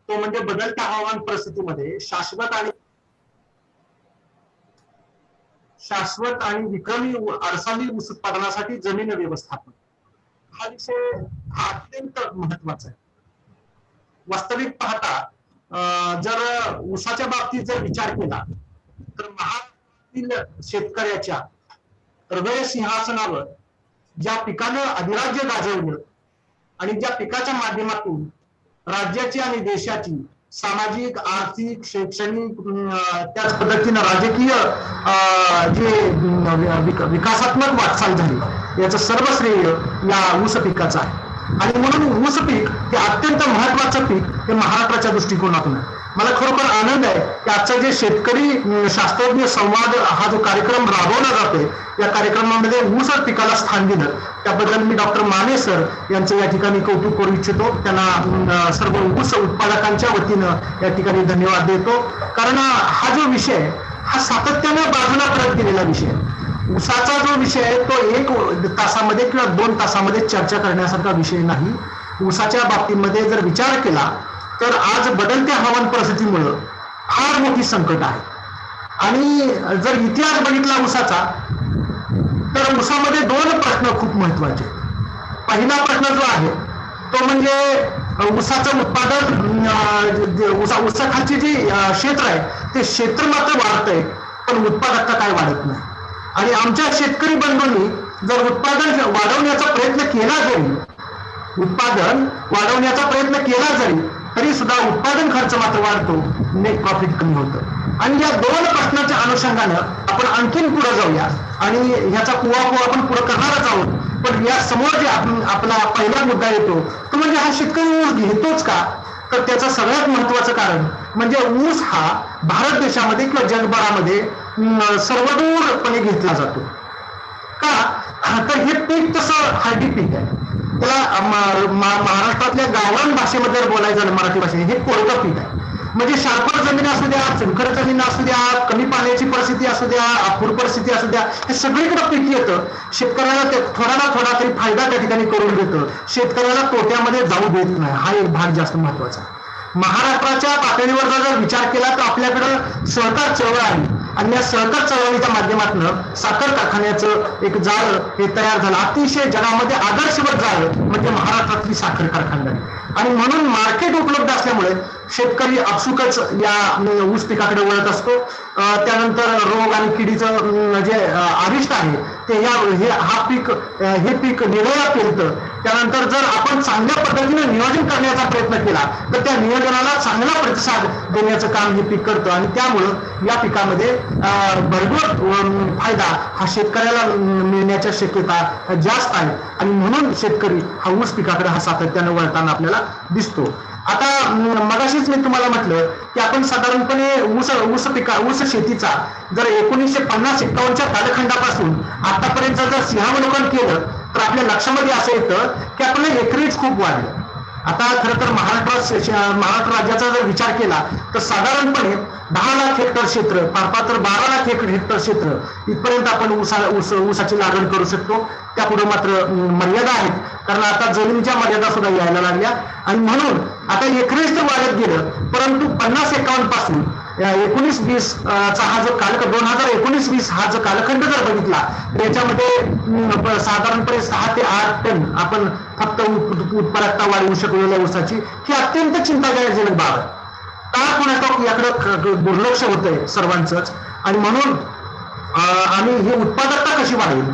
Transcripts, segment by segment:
तो म्हणजे बदलत्या हवामान परिस्थितीमध्ये शाश्वत आणि विक्रमी अडसाली ऊस उत्पादनासाठी जमीन व्यवस्थापन हा विषय हा अत्यंत महत्वाचा आहे. वास्तविक पाहता जर ऊसाच्या बाबतीत जर विचार केला तर महाराष्ट्रातील शेतकऱ्याच्या हृदय सिंहासनावर ज्या पिकानं अधिराज्य गाजवलं आणि ज्या पिकाच्या माध्यमातून राज्याची आणि देशाची सामाजिक, आर्थिक, शैक्षणिक त्याच पद्धतीनं राजकीय जे विकासात्मक वाटचाल झाली याचं सर्व श्रेय या ऊस पिकाचं आहे. आणि म्हणून ऊस पीक हे अत्यंत महत्वाचं पीक हे महाराष्ट्राच्या दृष्टिकोनातून आहे. मला खरोखर आनंद आहे की आजचा जे शेतकरी शास्त्रज्ञ संवाद हा जो कार्यक्रम राबवला जातोय या कार्यक्रमामध्ये ऊस पिकाला स्थान दिलं त्याबद्दल मी डॉक्टर माने सर यांचं या ठिकाणी कौतुक करू इच्छितो. त्यांना सर्व ऊस उत्पादकांच्या वतीनं या ठिकाणी धन्यवाद देतो. कारण हा जो विषय हा सातत्यानं बाजूला परत गेलेला विषय ऊसाचा जो विषय आहे तो 1 तासामध्ये किंवा 2 तासामध्ये चर्चा करण्यासारखा विषय नाही. ऊसाच्या बाबतीमध्ये जर विचार केला तर आज बदलत्या हवामान परिस्थितीमुळं फार मोठी संकट आहे. आणि जर इतिहास बघितला ऊसाचा तर ऊसामध्ये 2 प्रश्न खूप महत्वाचे. पहिला प्रश्न जो आहे तो म्हणजे ऊसाचं उत्पादन ऊसाखालची जी क्षेत्र आहे ते क्षेत्र मात्र वाढतंय पण उत्पादकता काय वाढत नाही. आणि आमच्या शेतकरी बंधूंनी जर उत्पादन वाढवण्याचा प्रयत्न केला जरी तरी सुद्धा उत्पादन खर्च मात्र वाढतो, नेट प्रॉफिट कमी होतं. आणि या 2 प्रश्नाच्या अनुषंगानं आपण आणखीन पुढे जाऊया आणि ह्याचा कुवा आपण पुढे करणारच आहोत. पण या समोर जे आपला पहिला मुद्दा येतो तो म्हणजे हा शेतकरी ऊस घेतोच का? तर त्याचं सगळ्यात महत्वाचं कारण म्हणजे ऊस हा भारत देशामध्ये किंवा जगभरामध्ये सर्वदूरपणे घेतला जातो. का? तर हे पीक तसं हार्डी पीक आहे. त्याला महाराष्ट्रातल्या गावरान भाषेमध्ये बोलायचं झालं मराठी भाषेत हे कोरडं पीक आहे. म्हणजे शारपट जमीन असू द्या, चुनखड जमीन असू द्या, कमी पाण्याची परिस्थिती असू द्या, अपूर परिस्थिती असू द्या, हे सगळीकडे पीक येतं. शेतकऱ्याला थोडा ना थोडा तरी फायदा त्या ठिकाणी करून देतं. शेतकऱ्याला तोट्यामध्ये जाऊ देत नाही. हा एक भाग जास्त महत्वाचा. महाराष्ट्राच्या पातळीवर जर विचार केला तर आपल्याकडं सहकार चळवळ आहे आणि या सहकार चळवळीच्या माध्यमातून साखर कारखान्याचं एक जाळ हे तयार झालं. अतिशय जगामध्ये आदर्शवत जाळ म्हणजे महाराष्ट्रातली साखर कारखानदारी. आणि म्हणून मार्केट उपलब्ध असल्यामुळे शेतकरी आपसुकच या ऊस पिकाकडे वळत असतो. त्यानंतर रोग आणि किडीचं जे अरिष्ट आहे ते हे पीक निवडा पेरतं. त्यानंतर जर आपण चांगल्या पद्धतीने नियोजन करण्याचा प्रयत्न केला तर त्या नियोजनाला चांगला प्रतिसाद देण्याचं काम हे पीक करतं. आणि त्यामुळं या पिकामध्ये भरपूर फायदा हा शेतकऱ्याला मिळण्याच्या शक्यता जास्त आहे. आणि म्हणून शेतकरी हा ऊस पिकाकडे हा सातत्यानं वळताना आपल्याला दिसतो. आता मगाशीच मी तुम्हाला म्हटलं की आपण साधारणपणे ऊस शेतीचा जर 1950-51च्या कालखंडापासून आतापर्यंत जर सिंहावलोकन केलं तर आपल्या लक्षामध्ये असं येतं की आपलं एकरेज खूप वाढलं. आता खरं तर महाराष्ट्र राज्याचा जर विचार केला तर साधारणपणे 10 लाख हेक्टर क्षेत्र, फार तर 12 लाख हेक्टर क्षेत्र इथपर्यंत आपण ऊसाची लागवड करू शकतो. त्यापुढे मात्र मर्यादा आहेत कारण आता जमिनीच्या मर्यादा सुद्धा यायला लागल्या. आणि म्हणून आता एकरेज तर वाढत गेलं परंतु 50-51 पासून 19-20 चा हा जो 2019-20 हा जो कालखंड जर बघितला त्याच्यामध्ये साधारणपणे 6 ते 8 टन आपण फक्त उत्पादकता वाढवू शकलेल्या ऊसाची ही अत्यंत चिंताजनक बाब आहे. का कोणाचं याकडे दुर्लक्ष होतंय सर्वांचंच. आणि म्हणून आम्ही ही उत्पादकता कशी वाढेल,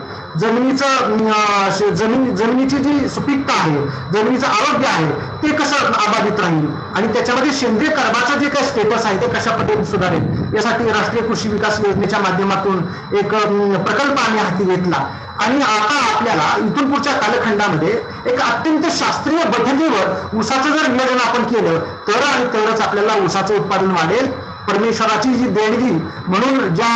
जमिनीची जी सुपीकता आहे, जमिनीचं आरोग्य आहे ते कसं अबाधित राहील आणि त्याच्यामध्ये सेंद्रिय कर्बाचं जे काही स्टेटस आहे ते कशा पद्धतीने सुधारेल यासाठी राष्ट्रीय कृषी विकास योजनेच्या माध्यमातून एक प्रकल्प आम्ही हाती घेतला. आणि आता आपल्याला इथून पुढच्या कालखंडामध्ये एक अत्यंत शास्त्रीय पद्धतीवर ऊसाचं जर नियोजन आपण केलं तर आणि तरच आपल्याला ऊसाचं उत्पादन वाढेल. परमेश्वराची जी देणगी म्हणून ज्या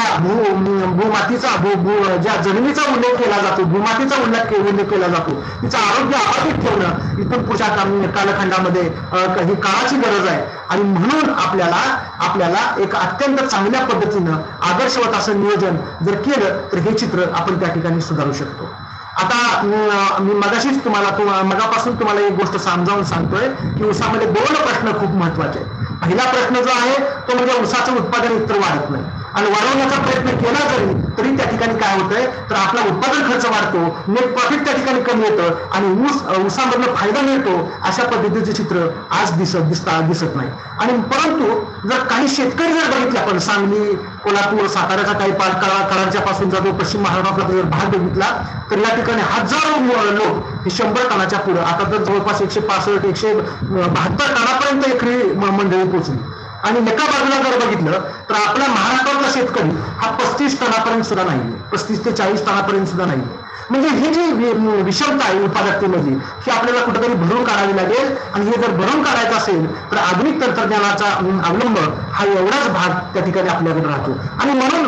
ज्या जमिनीचा उल्लेख केला जातो, भूमातीचा उल्लेख केला जातो, तिचं आरोग्य अबाधित ठेवणं इथून पुढच्या कालखंडामध्ये ही काळाची गरज आहे. आणि म्हणून आपल्याला एक अत्यंत चांगल्या पद्धतीनं आदर्शवत असं नियोजन जर केलं तर हे चित्र आपण त्या ठिकाणी सुधारू शकतो. आता मी मगापासून तुम्हाला एक गोष्ट समजावून सांगतोय की ऊसामध्ये दोन प्रश्न खूप महत्वाचे आहेत. पहिला प्रश्न जो आहे तो म्हणजे ऊसाचं उत्पादन इतर वाढत नाही आणि वाढवण्याचा प्रयत्न केला तरी त्या ठिकाणी काय होतंय तर आपला उत्पादन खर्च वाढतो, नेट प्रॉफिट त्या ठिकाणी कमी येतं आणि ऊसामधनं फायदा मिळतो. अशा पद्धतीचे चित्र आज दिसत नाही. आणि परंतु जर काही शेतकरी जर बघितले आपण सांगली, कोल्हापूर, साताऱ्याचा काही कराडच्या पासून जर पश्चिम महाराष्ट्राचा जर भाग बघितला तर या ठिकाणी हजारो लोक हे 100 टनाच्या पुढे आता तर जवळपास 165 172 टनापर्यंत एकरी मंडळी पोहोचली. आणि एका बाजूला जर बघितलं तर आपल्या महाराष्ट्रातला शेतकरी हा 35 टनापर्यंत सुद्धा नाहीये, 35 ते 40 टनापर्यंत सुद्धा नाहीये. म्हणजे ही जी विषमता आहे उत्पादकतेमधली ही आपल्याला कुठेतरी भरून काढावी लागेल. आणि हे जर भरून काढायचं असेल तर आधुनिक तंत्रज्ञानाचा अवलंब हा एवढाच भाग त्या ठिकाणी आपल्याकडे राहतो. आणि म्हणून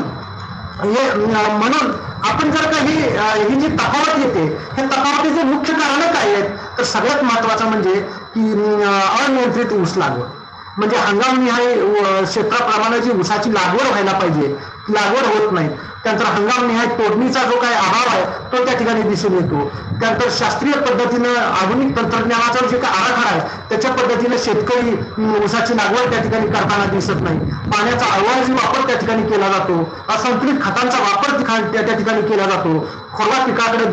आपण जर का ही जी तफावत येते हे तफावतीचे मुख्य कारण काय आहेत तर सगळ्यात महत्वाचं म्हणजे की अनियंत्रित ऊस लागवड. म्हणजे हंगामनिहाय क्षेत्राप्रमाणे जी ऊसाची लागवड व्हायला पाहिजे लागवड होत नाही. त्यानंतर हंगामनिहाय तोडणीचा जो काही अभाव आहे तो त्या ठिकाणी दिसून येतो. त्यानंतर शास्त्रीय पद्धतीनं आधुनिक तंत्रज्ञानाचा जे काही आराखडा आहे त्याच्या पद्धतीने शेतकरी ऊसाची लागवड त्या ठिकाणी करताना दिसत नाही. पाण्याचा अवाजी वापर त्या ठिकाणी केला जातो, असंतुलित खतांचा वापर त्या ठिकाणी केला जातो, खोरवा पिकाकडे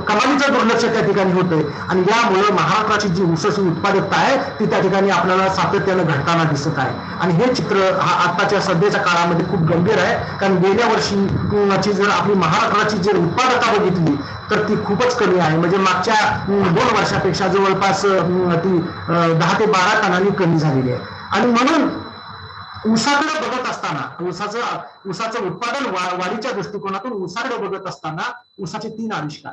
कमालीचं दुर्लक्ष त्या ठिकाणी होतंय. आणि यामुळे महाराष्ट्राची जी ऊसाची उत्पादकता आहे ती त्या ठिकाणी आपल्याला सातत्यानं घडताना दिसत आहे. आणि हे चित्र आताच्या सध्याच्या काळामध्ये खूप गंभीर आहे. कारण गेल्या वर्षीची जर आपली महाराष्ट्राची जर उत्पादकता बघितली तर ती खूपच कमी आहे. म्हणजे मागच्या 2 वर्षापेक्षा जवळपास ती 10 ते 12 टनांनी कमी झालेली आहे. आणि म्हणून ऊसाकडे बघत असताना ऊसाचं उत्पादन वाढीच्या दृष्टिकोनातून ऊसाकडे बघत असताना ऊसाचे 3 आविष्कार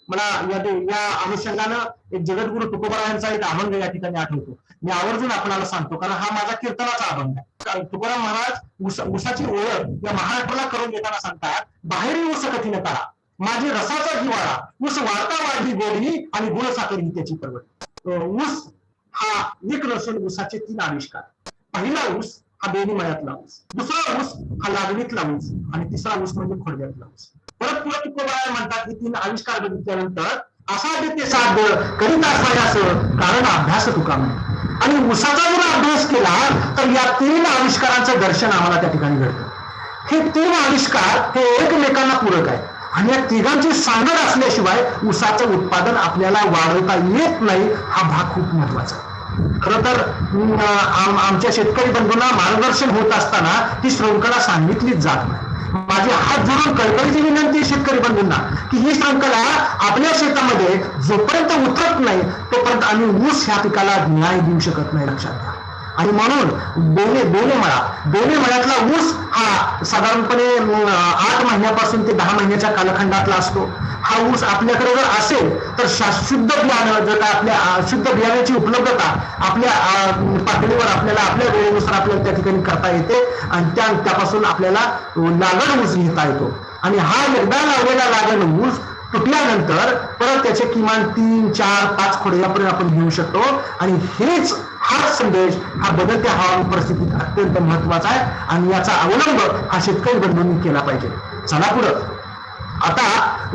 मला या अनुषंगानं एक जगद्गुरु तुकोबारायांचा एक अभंग या ठिकाणी आठवतो. मी आवर्जून आपल्याला सांगतो कारण हा माझा कीर्तनाचा अभंग आहे. तुकाराम महाराज ऊसाची ओळख या महाराष्ट्राला करून देताना सांगतात, बाहेरील ऊस कठीण करा माझी रसाचा जिवाळा, ऊस वाढता वाढली गोडी आणि गुण साखर ही त्याची परवड. ऊस हा एक नसून ऊसाचे 3 आविष्कार. पहिला ऊस हा बेनी मळ्यातला ऊस, दुसरा ऊस हा लागणीतला ऊस आणि तिसरा ऊस म्हणजे खोडव्यातला ऊस. परत पुढे तुकोबाराय म्हणतात की 3 आविष्कार बघितल्यानंतर असा ते साध्य करीत असं कारण अभ्यास तुका म्हणे. आणि ऊसाचा जर अभ्यास केला तर या 3 आविष्कारांचं दर्शन आम्हाला त्या ठिकाणी घडतं. हे 3 आविष्कार हे एकमेकांना पूरक आहे आणि या तिघांची सांगड असल्याशिवाय ऊसाचं उत्पादन आपल्याला वाढवता येत नाही. हा भाग खूप महत्वाचा आहे. खरं तर आमच्या शेतकरी बंधूंना मार्गदर्शन होत असताना ही श्रृंखला सांगितलीच जात नाही. माझी हात जोडून कळकळीची विनंती शेतकरी बंधूंना की ही श्रृंखला आपल्या शेतामध्ये जोपर्यंत उतरत नाही तोपर्यंत आम्ही ऊस ह्या पिकाला न्याय देऊ शकत नाही, लक्षात घ्या. आणि म्हणून दोन्ही मळ्यातला ऊस हा साधारणपणे 8 महिन्यापासून ते 10 महिन्याच्या कालखंडातला असतो. हा ऊस आपल्याकडे जर असेल तर शुद्ध बियाणं जर आपल्या शुद्ध बियाण्याची उपलब्धता आपल्या पातळीवर आपल्याला आपल्या वेळेनुसार आपल्याला त्या ठिकाणी करता येते आणि त्यापासून आपल्याला लागण ऊस घेता येतो. आणि हा एकदा लावलेला लागण ऊस तुटल्यानंतर परत त्याचे किमान 3, 4, 5 खोडे यापर्यंत आपण घेऊ शकतो. आणि हाच संदेश हा बदलत्या हवामान परिस्थितीत अत्यंत महत्वाचा आहे आणि याचा अवलंब हा शेतकरी बंधूंनी केला पाहिजे. चला पुढं. आता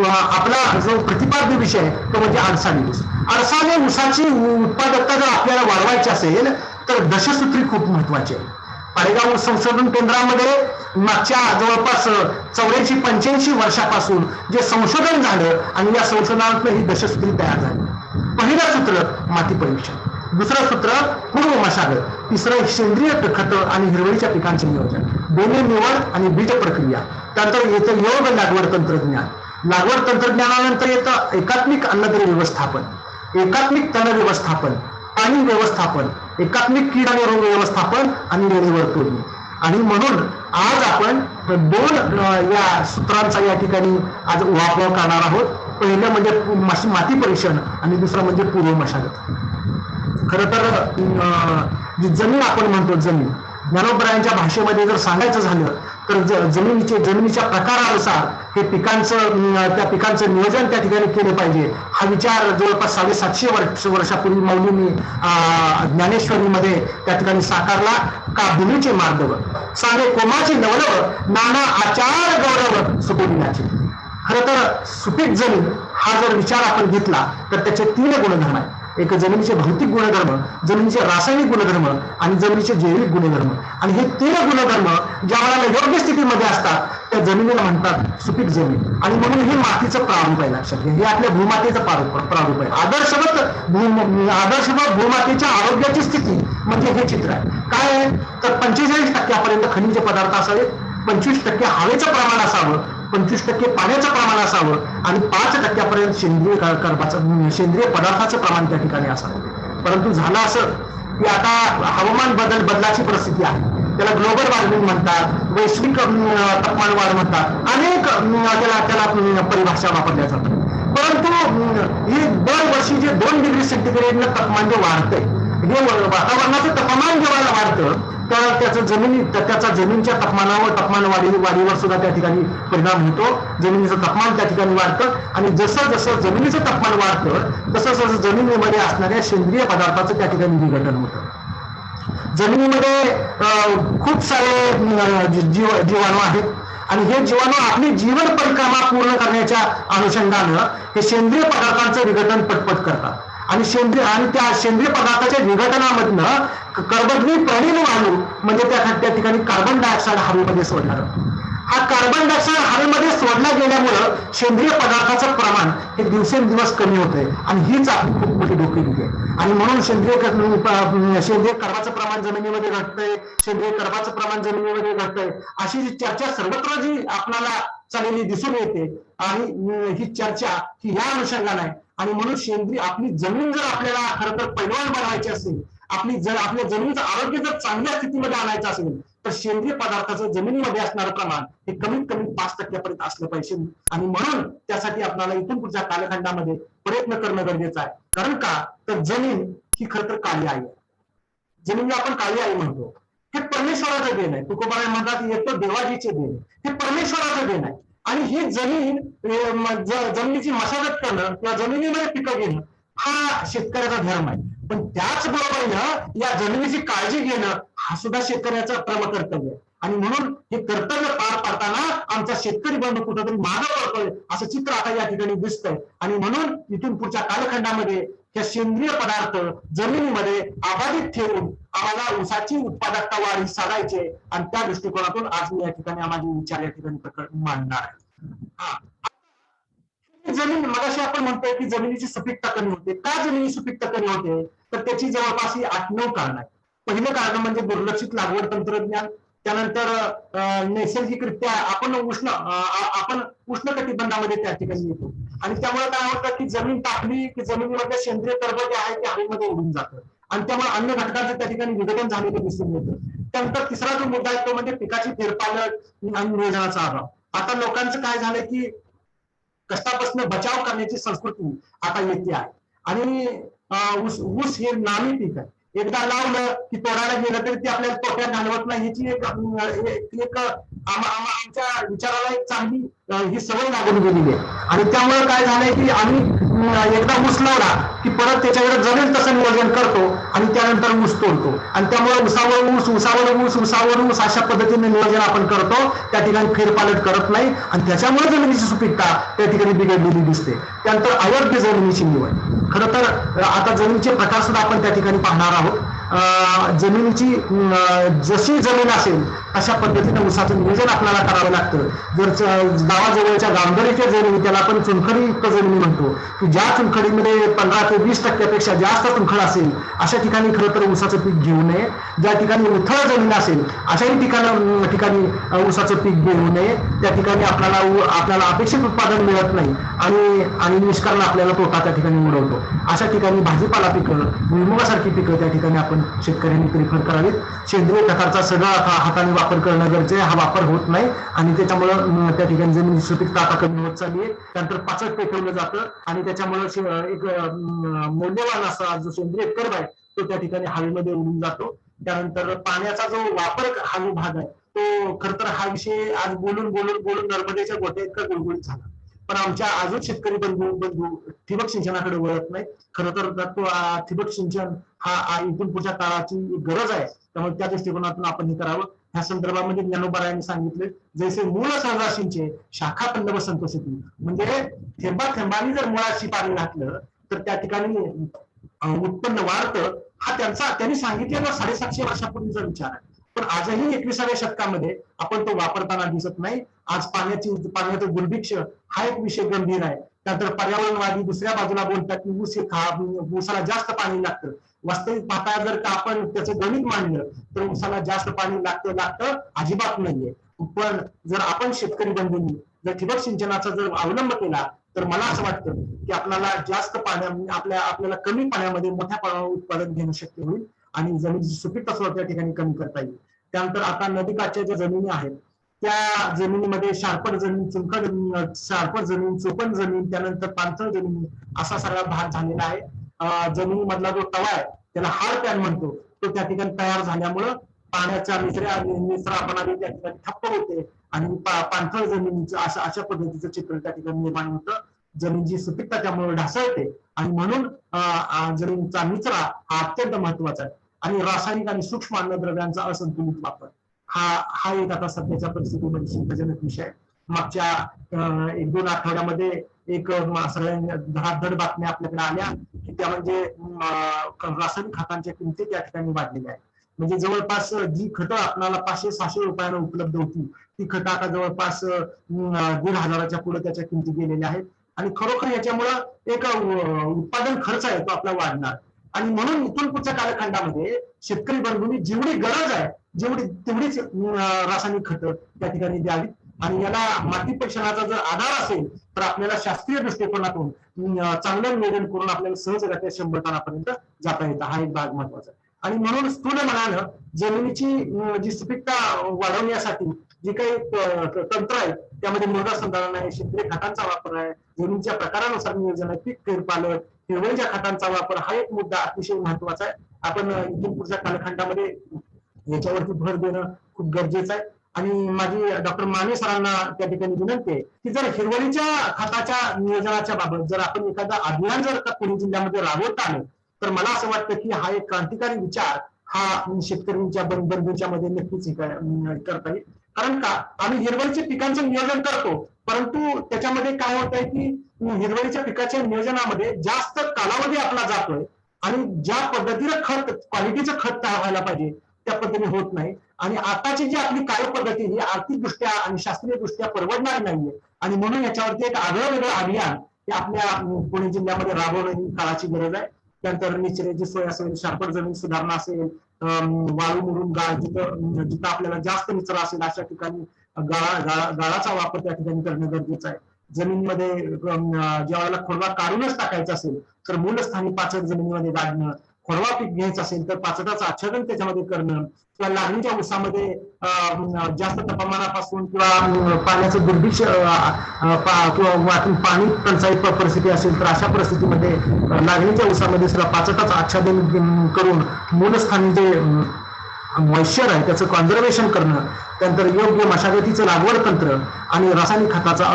आपला जो प्रतिपाद्य विषय तो म्हणजे अडसाणी ऊस. अडसाणी ऊसाची उत्पादकता जर आपल्याला वाढवायची असेल तर दशसूत्री खूप महत्वाची आहे. पाडेगाव संशोधन केंद्रामध्ये मागच्या जवळपास 84-85 वर्षापासून जे संशोधन झालं आणि या संशोधनातून ही दशसूत्री तयार झाली. पहिलं सूत्र माती परीक्षण, दुसरं सूत्र पूर्व मशागत, तिसरं सेंद्रिय खत आणि हिरवळीच्या पिकांचे नियोजन, दोन्ही निवड आणि बीज प्रक्रिया. त्यानंतर येतं योग लागवड तंत्रज्ञान. लागवड तंत्रज्ञानानंतर येतं एकात्मिक अन्नद्रव्य व्यवस्थापन, एकात्मिक तण व्यवस्थापन, पाणी व्यवस्थापन, एकात्मिक कीड आणि रोग व्यवस्थापन आणि वेळेवर तोडणी. आणि म्हणून आज आपण 2 या सूत्रांचा या ठिकाणी आज वापर करणार आहोत. पहिलं म्हणजे माती परीक्षण आणि दुसरं म्हणजे पूर्व मशागत. खरं तर जी जमीन आपण म्हणतो जमीन ज्ञानोबरायांच्या भाषेमध्ये जर सांगायचं झालं तर जमिनीच्या प्रकारानुसार हे त्या पिकांचं नियोजन त्या ठिकाणी केलं पाहिजे. हा विचार जवळपास 750 वर्षापूर्वी मौलींनी ज्ञानेश्वरीमध्ये त्या ठिकाणी साकारला. का भूमीचे मार्गव सांगे कोमाचे नवलव नाना आचार गौरव सुटविण्याचे. खरं तर सुपीक जमीन हा जर विचार आपण घेतला तर त्याचे 3 गुणधर्म आहेत. एक जमिनीचे भौतिक गुणधर्म, जमिनीचे रासायनिक गुणधर्म आणि जमिनीचे जैविक गुणधर्म. आणि हे 3 गुणधर्म ज्या वेळेला योग्य स्थितीमध्ये असतात त्या जमिनीला म्हणतात सुपीक जमीन. आणि म्हणून हे मातीचं प्रारूप आहे. लक्षात घ्या, हे आपल्या भूमातेचं प्रारूप आहे. आदर्शवत भूमातेच्या आरोग्याची स्थिती म्हणजे हे चित्र आहे. काय आहे तर 45% खनिज पदार्थ असावेत, 25% हवेचं प्रमाण असावं, 25% पाण्याचं प्रमाण असावं आणि 5% सेंद्रिय पदार्थाचं प्रमाण त्या ठिकाणी असावं. परंतु झालं असं की आता हवामान बदलाची परिस्थिती आहे, त्याला ग्लोबल वॉर्मिंग म्हणतात, वैश्विक तापमान वाढ म्हणतात, अनेक त्याला परिभाषा वापरल्या जातात. परंतु ही दरवर्षी जे 2 डिग्री सेंटीग्रेडनं तापमान जे वाढतंय, हे वातावरणाचं तापमान जेव्हा वाढतं तर त्याचा जमिनीच्या तापमान वाढीवर सुद्धा त्या ठिकाणी परिणाम होतो. जमिनीचं तापमान त्या ठिकाणी वाढतं आणि जसं जसं जमिनीचं तापमान वाढतं तसं तसं जमिनीमध्ये असणाऱ्या सेंद्रिय पदार्थाचं त्या ठिकाणी विघटन होतं. जमिनीमध्ये खूप सारे जीवाणू आहेत आणि हे जीवाणू आपली जीवन परिक्रमा पूर्ण करण्याच्या अनुषंगानं हे सेंद्रिय पदार्थांचं विघटन पटपट करतात. आणि त्या सेंद्रिय पदार्थाच्या विघटनामधनं कर्बोदके प्रनील वायू म्हणजे त्या ठिकाणी कार्बन डायऑक्साईड हवेमध्ये सोडला जातो. हा कार्बन डायऑक्साईड हवेमध्ये सोडला गेल्यामुळं सेंद्रिय पदार्थाचं प्रमाण हे दिवसेंदिवस कमी होतंय आणि हीच आपली खूप मोठी डोकेदुखी आहे. आणि म्हणून सेंद्रिय कर्बाचं प्रमाण जमिनीमध्ये घटतंय, सेंद्रिय कर्बाचं प्रमाण जमिनीमध्ये घटतंय, अशी जी चर्चा सर्वत्र जी आपल्याला चाललेली दिसून येते आणि ही चर्चा ही या अनुषंगाने आहे. आणि म्हणून आपली जमीन जर आपल्याला खरं तर पैलवान बनवायची असेल, आपल्या जमिनीचं आरोग्य जर चांगल्या स्थितीमध्ये आणायचं असेल तर सेंद्रिय पदार्थाचं जमिनीमध्ये असणारं प्रमाण हे कमीत कमी 5% असलं पाहिजे. आणि म्हणून त्यासाठी आपल्याला इथून पुढच्या कालखंडामध्ये प्रयत्न करणं गरजेचं आहे. कारण का तर जमीन ही खरं तर काळी आई आहे. जमिनीला आपण काळी आई म्हणतो, हे परमेश्वराचं देण आहे. तुकोबाराय म्हणतात येतो देवाजीचे देण, हे परमेश्वराचं देण आहे. आणि ही जमिनीची मशागत करणं किंवा जमिनीमध्ये पिकं घेणं हा शेतकऱ्याचा धर्म आहे. पण त्याचबरोबर या जमिनीची काळजी घेणं हा सुद्धा शेतकऱ्याचा कर्तव्य आहे. आणि म्हणून हे कर्तव्य पार पाडताना आमचा शेतकरी बंधू कुठेतरी मागं पडतोय असं चित्र आता या ठिकाणी दिसतंय. आणि म्हणून इथून पुढच्या कालखंडामध्ये हे सेंद्रिय पदार्थ जमिनीमध्ये अबाधित ठेवून आम्हाला ऊसाची उत्पादकता वाढ साधायची आणि त्या दृष्टिकोनातून आज मी या ठिकाणी माझे विचार या ठिकाणी मांडणार आहे. जमीन मगाशी आपण म्हणतोय की जमिनीची सुपीकता कमी होते. का जमिनी सुपीकता कमी होते तर त्याची जवळपास 8-9 कारण आहेत. पहिलं कारण म्हणजे दुर्लक्षित लागवड तंत्रज्ञान, त्यानंतर नैसर्गिकरित्या आपण उष्ण कटिबंधामध्ये त्या ठिकाणी येतो आणि त्यामुळे काय होतं की जमीन टाकली की जमिनीमध्ये सेंद्रिय कर्ब जे आहे ते हवेमध्ये उडून जातं आणि त्यामुळे अन्य घटकांचं त्या ठिकाणी विघटन झालेलं दिसून येतं. त्यानंतर तिसरा जो मुद्दा आहे तो म्हणजे पिकाची फेरपालट आणि नियोजनाचा अभाव. आता लोकांचं काय झालं की कष्टापासून बचाव करण्याची संस्कृती आता येते आहे आणि ऊस हे नामी पीक आहे. एकदा लावलं की तोडायला गेलं तरी ते आपल्याला तोट्यात घालवत नाही. ह्याची एक आमच्या विचाराला एक चांगली ही सवय लागून गेलेली आहे. आणि त्यामुळे काय झालंय की आम्ही एकदा ऊस लावला की परत त्याच्याकडे जमेल तसं नियोजन करतो आणि त्यानंतर ऊस तोडतो आणि त्यामुळे उसावर ऊस अशा पद्धतीने नियोजन आपण करतो. त्या ठिकाणी फेरपालट करत नाही आणि त्याच्यामुळे जमिनीची सुपीकता त्या ठिकाणी बिघडलेली दिसते. त्यानंतर अयोग्य जमिनीची निवड. खरं तर आता जमिनीचे प्रकार सुद्धा आपण त्या ठिकाणी पाहणार आहोत. जमिनीची जशी जमीन असेल अशा पद्धतीने ऊसाचं नियोजन आपल्याला करावं लागतं. जर गावाजवळच्या गांभीर्याच्या जमिनी त्याला आपण चुनखडीयुक्त जमिनी म्हणतो की ज्या चुनखडीमध्ये 15 ते 20% जास्त चुनखड असेल अशा ठिकाणी खरं तर ऊसाचं पीक घेऊ नये. ज्या ठिकाणी उथळ जमीन असेल अशाही ठिकाणी ऊसाचं पीक घेऊ नये. त्या ठिकाणी आपल्याला अपेक्षित उत्पादन मिळत नाही आणि निष्कारण आपल्याला तोटा त्या ठिकाणी उडवतो. अशा ठिकाणी भाजीपाला पिकं, भुईमुगासारखी पिकं त्या ठिकाणी आपण शेतकऱ्यांनी प्रिफर करावीत. सेंद्रिय खताचा सगळा हाताने वापर करणं गरजेचं आहे. हा वापर होत नाही आणि त्याच्यामुळं त्या ठिकाणी जमिनीची सुपीकता आता कमी होत चालली आहे. त्यानंतर पाचट पेटवलं जातं आणि त्याच्यामुळं एक मौल्यवान असा जो सेंद्रिय कर्ब आहे तो त्या ठिकाणी हवेमध्ये उडून जातो. त्यानंतर पाण्याचा जो वापर हा जो भाग आहे तो खर तर हा विषय आज बोलून नर्मदेच्या गोट्या इतका गुळगुळीत झाला. पण आमच्या अजून शेतकरी बंधू ठिबक सिंचनाकडे वळत नाही. खरं तर ठिबक सिंचन हा इथून पुढच्या काळाची गरज आहे, त्यामुळे त्या दृष्टिकोनातून आपण हे करावं. ह्या संदर्भामध्ये ज्ञानोबा यांनी सांगितले, जैसे मूळ सहजाशींचे शाखा पल्लव संतोषिती, म्हणजे थेंबा थेंबानी जर मुळाशी पाणी घातलं तर त्या ठिकाणी उत्पन्न वाढतं. हा त्यांनी सांगितलेला 750 वर्षापूर्वीचा विचार आहे. पण आजही 21व्या शतकामध्ये आपण तो वापरताना दिसत नाही. आज पाण्याचं दुर्भिक्ष हा एक विषय गंभीर आहे. त्यानंतर पर्यावरणवादी दुसऱ्या बाजूला बोलतात की ऊसाला जास्त पाणी लागतं. वास्तविक पाहता जर का आपण त्याचं गणित मांडलं तर ऊसाला जास्त पाणी लागतं अजिबात नाहीये. पण जर आपण शेतकरी बंधूंनी जर ठिबक सिंचनाचा जर अवलंब केला तर मला असं वाटतं की आपल्याला जास्त आपल्याला कमी पाण्यामध्ये मोठ्या प्रमाणावर उत्पादन घेणं शक्य होईल आणि जमिनीची सुपीकता सुद्धा त्या ठिकाणी कमी करता येईल. त्यानंतर आता नदीकाठच्या ज्या जमिनी आहेत त्या जमिनीमध्ये शारपट जमीन, चुनखड जमीन, शारपट जमीन, चोपण जमीन, त्यानंतर पाणथळ जमीन असा सगळा भाग झालेला आहे. जमिनीमधला जो तवा आहे त्याला हार्ड पॅन म्हणतो, तो त्या ठिकाणी तयार झाल्यामुळं पाण्याच्या निचरापणा त्या ठिकाणी ठप्प होते आणि पाणथळ जमिनीचं अशा पद्धतीचं चित्र त्या ठिकाणी निर्माण होतं. जमिनीची सुपीकता त्यामुळे ढासळते आणि म्हणून जमिनीचा निचरा हा अत्यंत महत्वाचा आहे. आणि रासायनिक आणि सूक्ष्म अन्नद्रव्यांचा असंतुलित वापर हा एक आता सध्याच्या परिस्थितीमध्ये चिंताजनक विषय आहे. मागच्या 1-2 आठवड्यामध्ये एक सगळ्या धडाधड बातम्या आपल्याकडे आल्या की त्या म्हणजे रासायनिक खतांच्या किमती त्या ठिकाणी वाढलेल्या आहेत. म्हणजे जवळपास जी खतं आपल्याला 500-600 रुपयाला उपलब्ध होती ती खतं आता जवळपास 1,500च्या पुढे त्याच्या किमती गेलेल्या आहेत. आणि खरोखर याच्यामुळं एक उत्पादन खर्च आहे तो आपला वाढणार. आणि म्हणून इथून पुढच्या कालखंडामध्ये शेतकरी बंधूंनी जेवढी गरज आहे तेवढीच रासायनिक खतं त्या ठिकाणी द्यावी. आणि याला माती परीक्षणाचा जर आधार असेल तर आपल्याला शास्त्रीय दृष्टिकोनातून चांगलं नियोजन करून आपल्याला सहजगत्या 100 टनापर्यंत जाता येतं. हा एक भाग महत्वाचा आहे. आणि म्हणून स्थूल मनानं जमिनीची जी सुपीकता वाढवण्यासाठी जी काही तंत्र आहे त्यामध्ये मृदा संधारण आहे, सेंद्रिय खतांचा वापर आहे, जमिनीच्या प्रकारानुसार नियोजन आहे, पीक फेरपालट, हिरवळीच्या खतांचा वापर हा एक मुद्दा अतिशय महत्वाचा आहे. आपण इथून पुढच्या कालखंडामध्ये याच्यावरती भर देणं खूप गरजेचं आहे. आणि माझी डॉक्टर माने सरांना त्या ठिकाणी विनंती आहे की जर हिरवळीच्या खताच्या नियोजनाच्या बाबत जर आपण एखादा अभियान जर का पुणे जिल्ह्यामध्ये राबवता आलं तर मला असं वाटतं की हा एक क्रांतिकारी विचार हा शेतकऱ्यांच्या बंधूंच्या मध्ये नक्कीच करता येईल. कारण का आम्ही हिरवळीच्या पिकांचं नियोजन करतो परंतु त्याच्यामध्ये काय होत आहे की हिरवळीच्या पिकाच्या नियोजनामध्ये जास्त कालावधी आपला जातोय आणि ज्या पद्धतीनं खत क्वालिटीचं खत तयार व्हायला पाहिजे त्या पद्धतीने होत नाही. आणि आताची जी आपली कार्यपद्धती ही आर्थिकदृष्ट्या आणि शास्त्रीय दृष्ट्या परवडणारी नाहीये. आणि म्हणून याच्यावरती एक आगळं वेगळं अभियान हे आपल्या पुणे जिल्ह्यामध्ये राबवणं ही काळाची गरज आहे. त्यानंतर निचऱ्याची सोय असेल, शारपट जमीन सुधारणा असेल, वाळू मुरुम गाळ जिथं आपल्याला जास्त निचरा असेल अशा ठिकाणी गाळाचा वापर त्या ठिकाणी करणं गरजेचं आहे. जमिनीमध्ये ज्या वेळेला खोडवा काढूनच टाकायचा असेल तर मूलस्थानी पाचट जमिनीमध्ये गाडणं, खोडवा पीक घ्यायचं असेल तर पाचटाचं आच्छादन त्याच्यामध्ये करणं किंवा लागणीच्या ऊसामध्ये जास्त तापमानापासून किंवा पाण्याचं दुर्भिक्ष किंवा पाणी टंचाई परिस्थिती असेल तर अशा परिस्थितीमध्ये लागणीच्या ऊसामध्ये सुद्धा पाचटाचं आच्छादन करून मूलस्थानी जे मॉइश्चर आहे त्याचं कॉन्झर्वेशन करणं, त्यानंतर योग्य मशागतीचं लागवड तंत्र आणि रासायनिक खताचा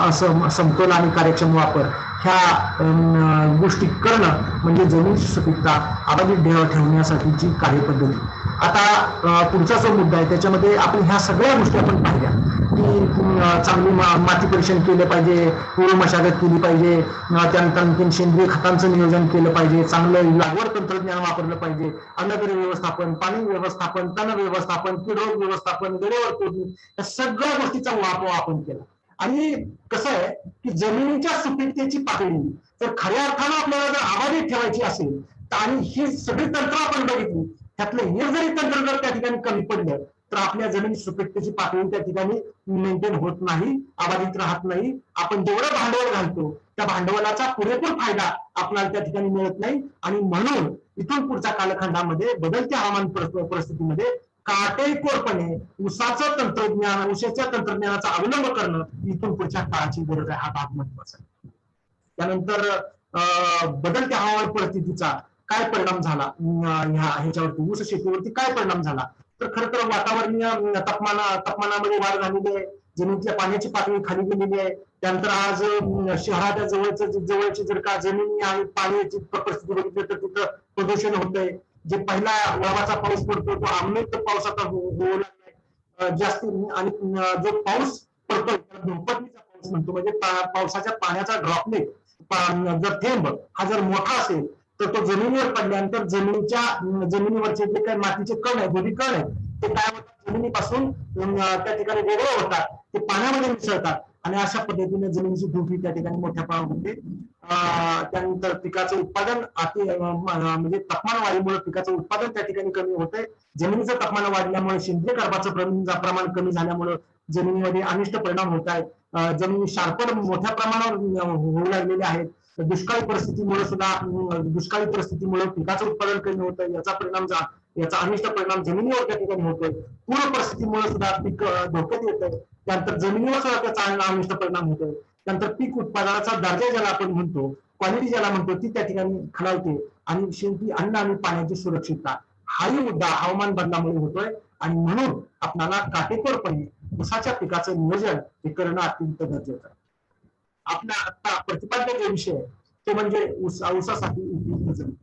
असं समतोल आणि कार्यक्षम वापर ह्या गोष्टी करणं म्हणजे जमिनीची सुपीकता अबाधित ठेवण्यासाठीची कार्यपद्धती. आता पुढचा जो मुद्दा आहे त्याच्यामध्ये आपण ह्या सगळ्या गोष्टी आपण पाहिल्या की चांगली माती परीक्षण केलं पाहिजे, पूर्व मशागत केली पाहिजे, त्यानंतर आणखी सेंद्रिय खतांचं नियोजन केलं पाहिजे, चांगलं लागवड तंत्रज्ञान वापरलं पाहिजे, अन्नद्रव्य व्यवस्थापन, पाणी व्यवस्थापन, तण व्यवस्थापन, कीड रोग व्यवस्थापन, वेळेवर तोडणी या सगळ्या गोष्टीचा वापर आपण केला. आणि कसं आहे की जमिनीच्या सुपीकतेची पातळी जर खऱ्या अर्थानं आपल्याला जर अबाधित ठेवायची असेल तर आणि ही सगळी तंत्र आपण बघितली त्यातलं हे जरी तंत्र जर त्या ठिकाणी कमी पडलं तर आपल्या जमिनी सुपीकतेची पातळी त्या ठिकाणी मेंटेन होत नाही, अबाधित राहत नाही. आपण जेवढं भांडवल घालतो त्या भांडवलाचा पुरेपूर फायदा आपल्याला त्या ठिकाणी मिळत नाही. आणि म्हणून इथून पुढच्या कालखंडामध्ये बदलत्या हवामान परिस्थितीमध्ये काटेकोरपणे ऊसाचं तंत्रज्ञान, ऊसाच्या तंत्रज्ञानाचा अवलंब करणं इथून पुढच्या काळाची गरज आहे. हा भाग महत्वाचा आहे. त्यानंतर बदलत्या हवामान परिस्थितीचा काय परिणाम झाला ह्याच्यावरती, ऊस शेतीवरती काय परिणाम झाला तर खरं तर वातावरणीय तापमानामध्ये वाढ झालेली आहे. जमिनीतल्या पाण्याची पातळी खाली गेलेली आहे. त्यानंतर आज शहराच्या जवळची जर का जमिनी आणि पाण्याची परिस्थिती बघितली तर तिथं प्रदूषण होतंय. जे पहिला वळवाचा पाऊस पडतो तो अमृत पाऊस आता होऊ लागलाय जास्त. आणि जो पाऊस पडतो दुपटीचा पाऊस म्हणतो, म्हणजे पावसाच्या पाण्याचा ड्रॉपलेट जर थेंब हा जर मोठा असेल तर तो जमिनीवर पडल्यानंतर जमिनीवरचे जे काही मातीचे कण आहे, दोन्ही कण आहे, ते काय होतात जमिनीपासून त्या ठिकाणी वेगळे होतात, ते पाण्यामध्ये मिसळतात आणि अशा पद्धतीने जमिनीची धूप ही त्या ठिकाणी मोठ्या प्रमाणामध्ये त्यानंतर पिकाचं उत्पादन म्हणजे तापमान वाढीमुळे पिकाचं उत्पादन त्या ठिकाणी कमी होतंय. जमिनीचं तापमान वाढल्यामुळे सेंद्रिय कार्बाचं प्रमाण कमी झाल्यामुळे जमिनीमध्ये अनिष्ट परिणाम होत आहेत. जमिनी शार्पड मोठ्या प्रमाणावर होऊ लागलेले आहेत. दुष्काळी परिस्थितीमुळे पिकाचं उत्पादन कमी होतं, याचा अनिष्ट परिणाम जमिनीवर त्या ठिकाणी होतोय. पूर परिस्थितीमुळे सुद्धा पीक धोक्यात येत आहे. त्यानंतर जमिनीवर सुद्धा त्याचा अनिष्ट परिणाम होतोय. त्यानंतर पीक उत्पादनाचा दर्जा ज्याला आपण म्हणतो, क्वालिटी ज्याला म्हणतो, ती त्या ठिकाणी खालावते. आणि शेवटी अन्न आणि पाण्याची सुरक्षितता हाही मुद्दा हवामान बदलामुळे होतोय. आणि म्हणून आपल्याला काटेकोरपणे ऊसाच्या पिकाचं नियोजन हे करणं अत्यंत गरजेचं आहे. आपला आता प्रतिपाद्य जो विषय आहे तो म्हणजे ऊसासाठी उपयुक्त जमीन.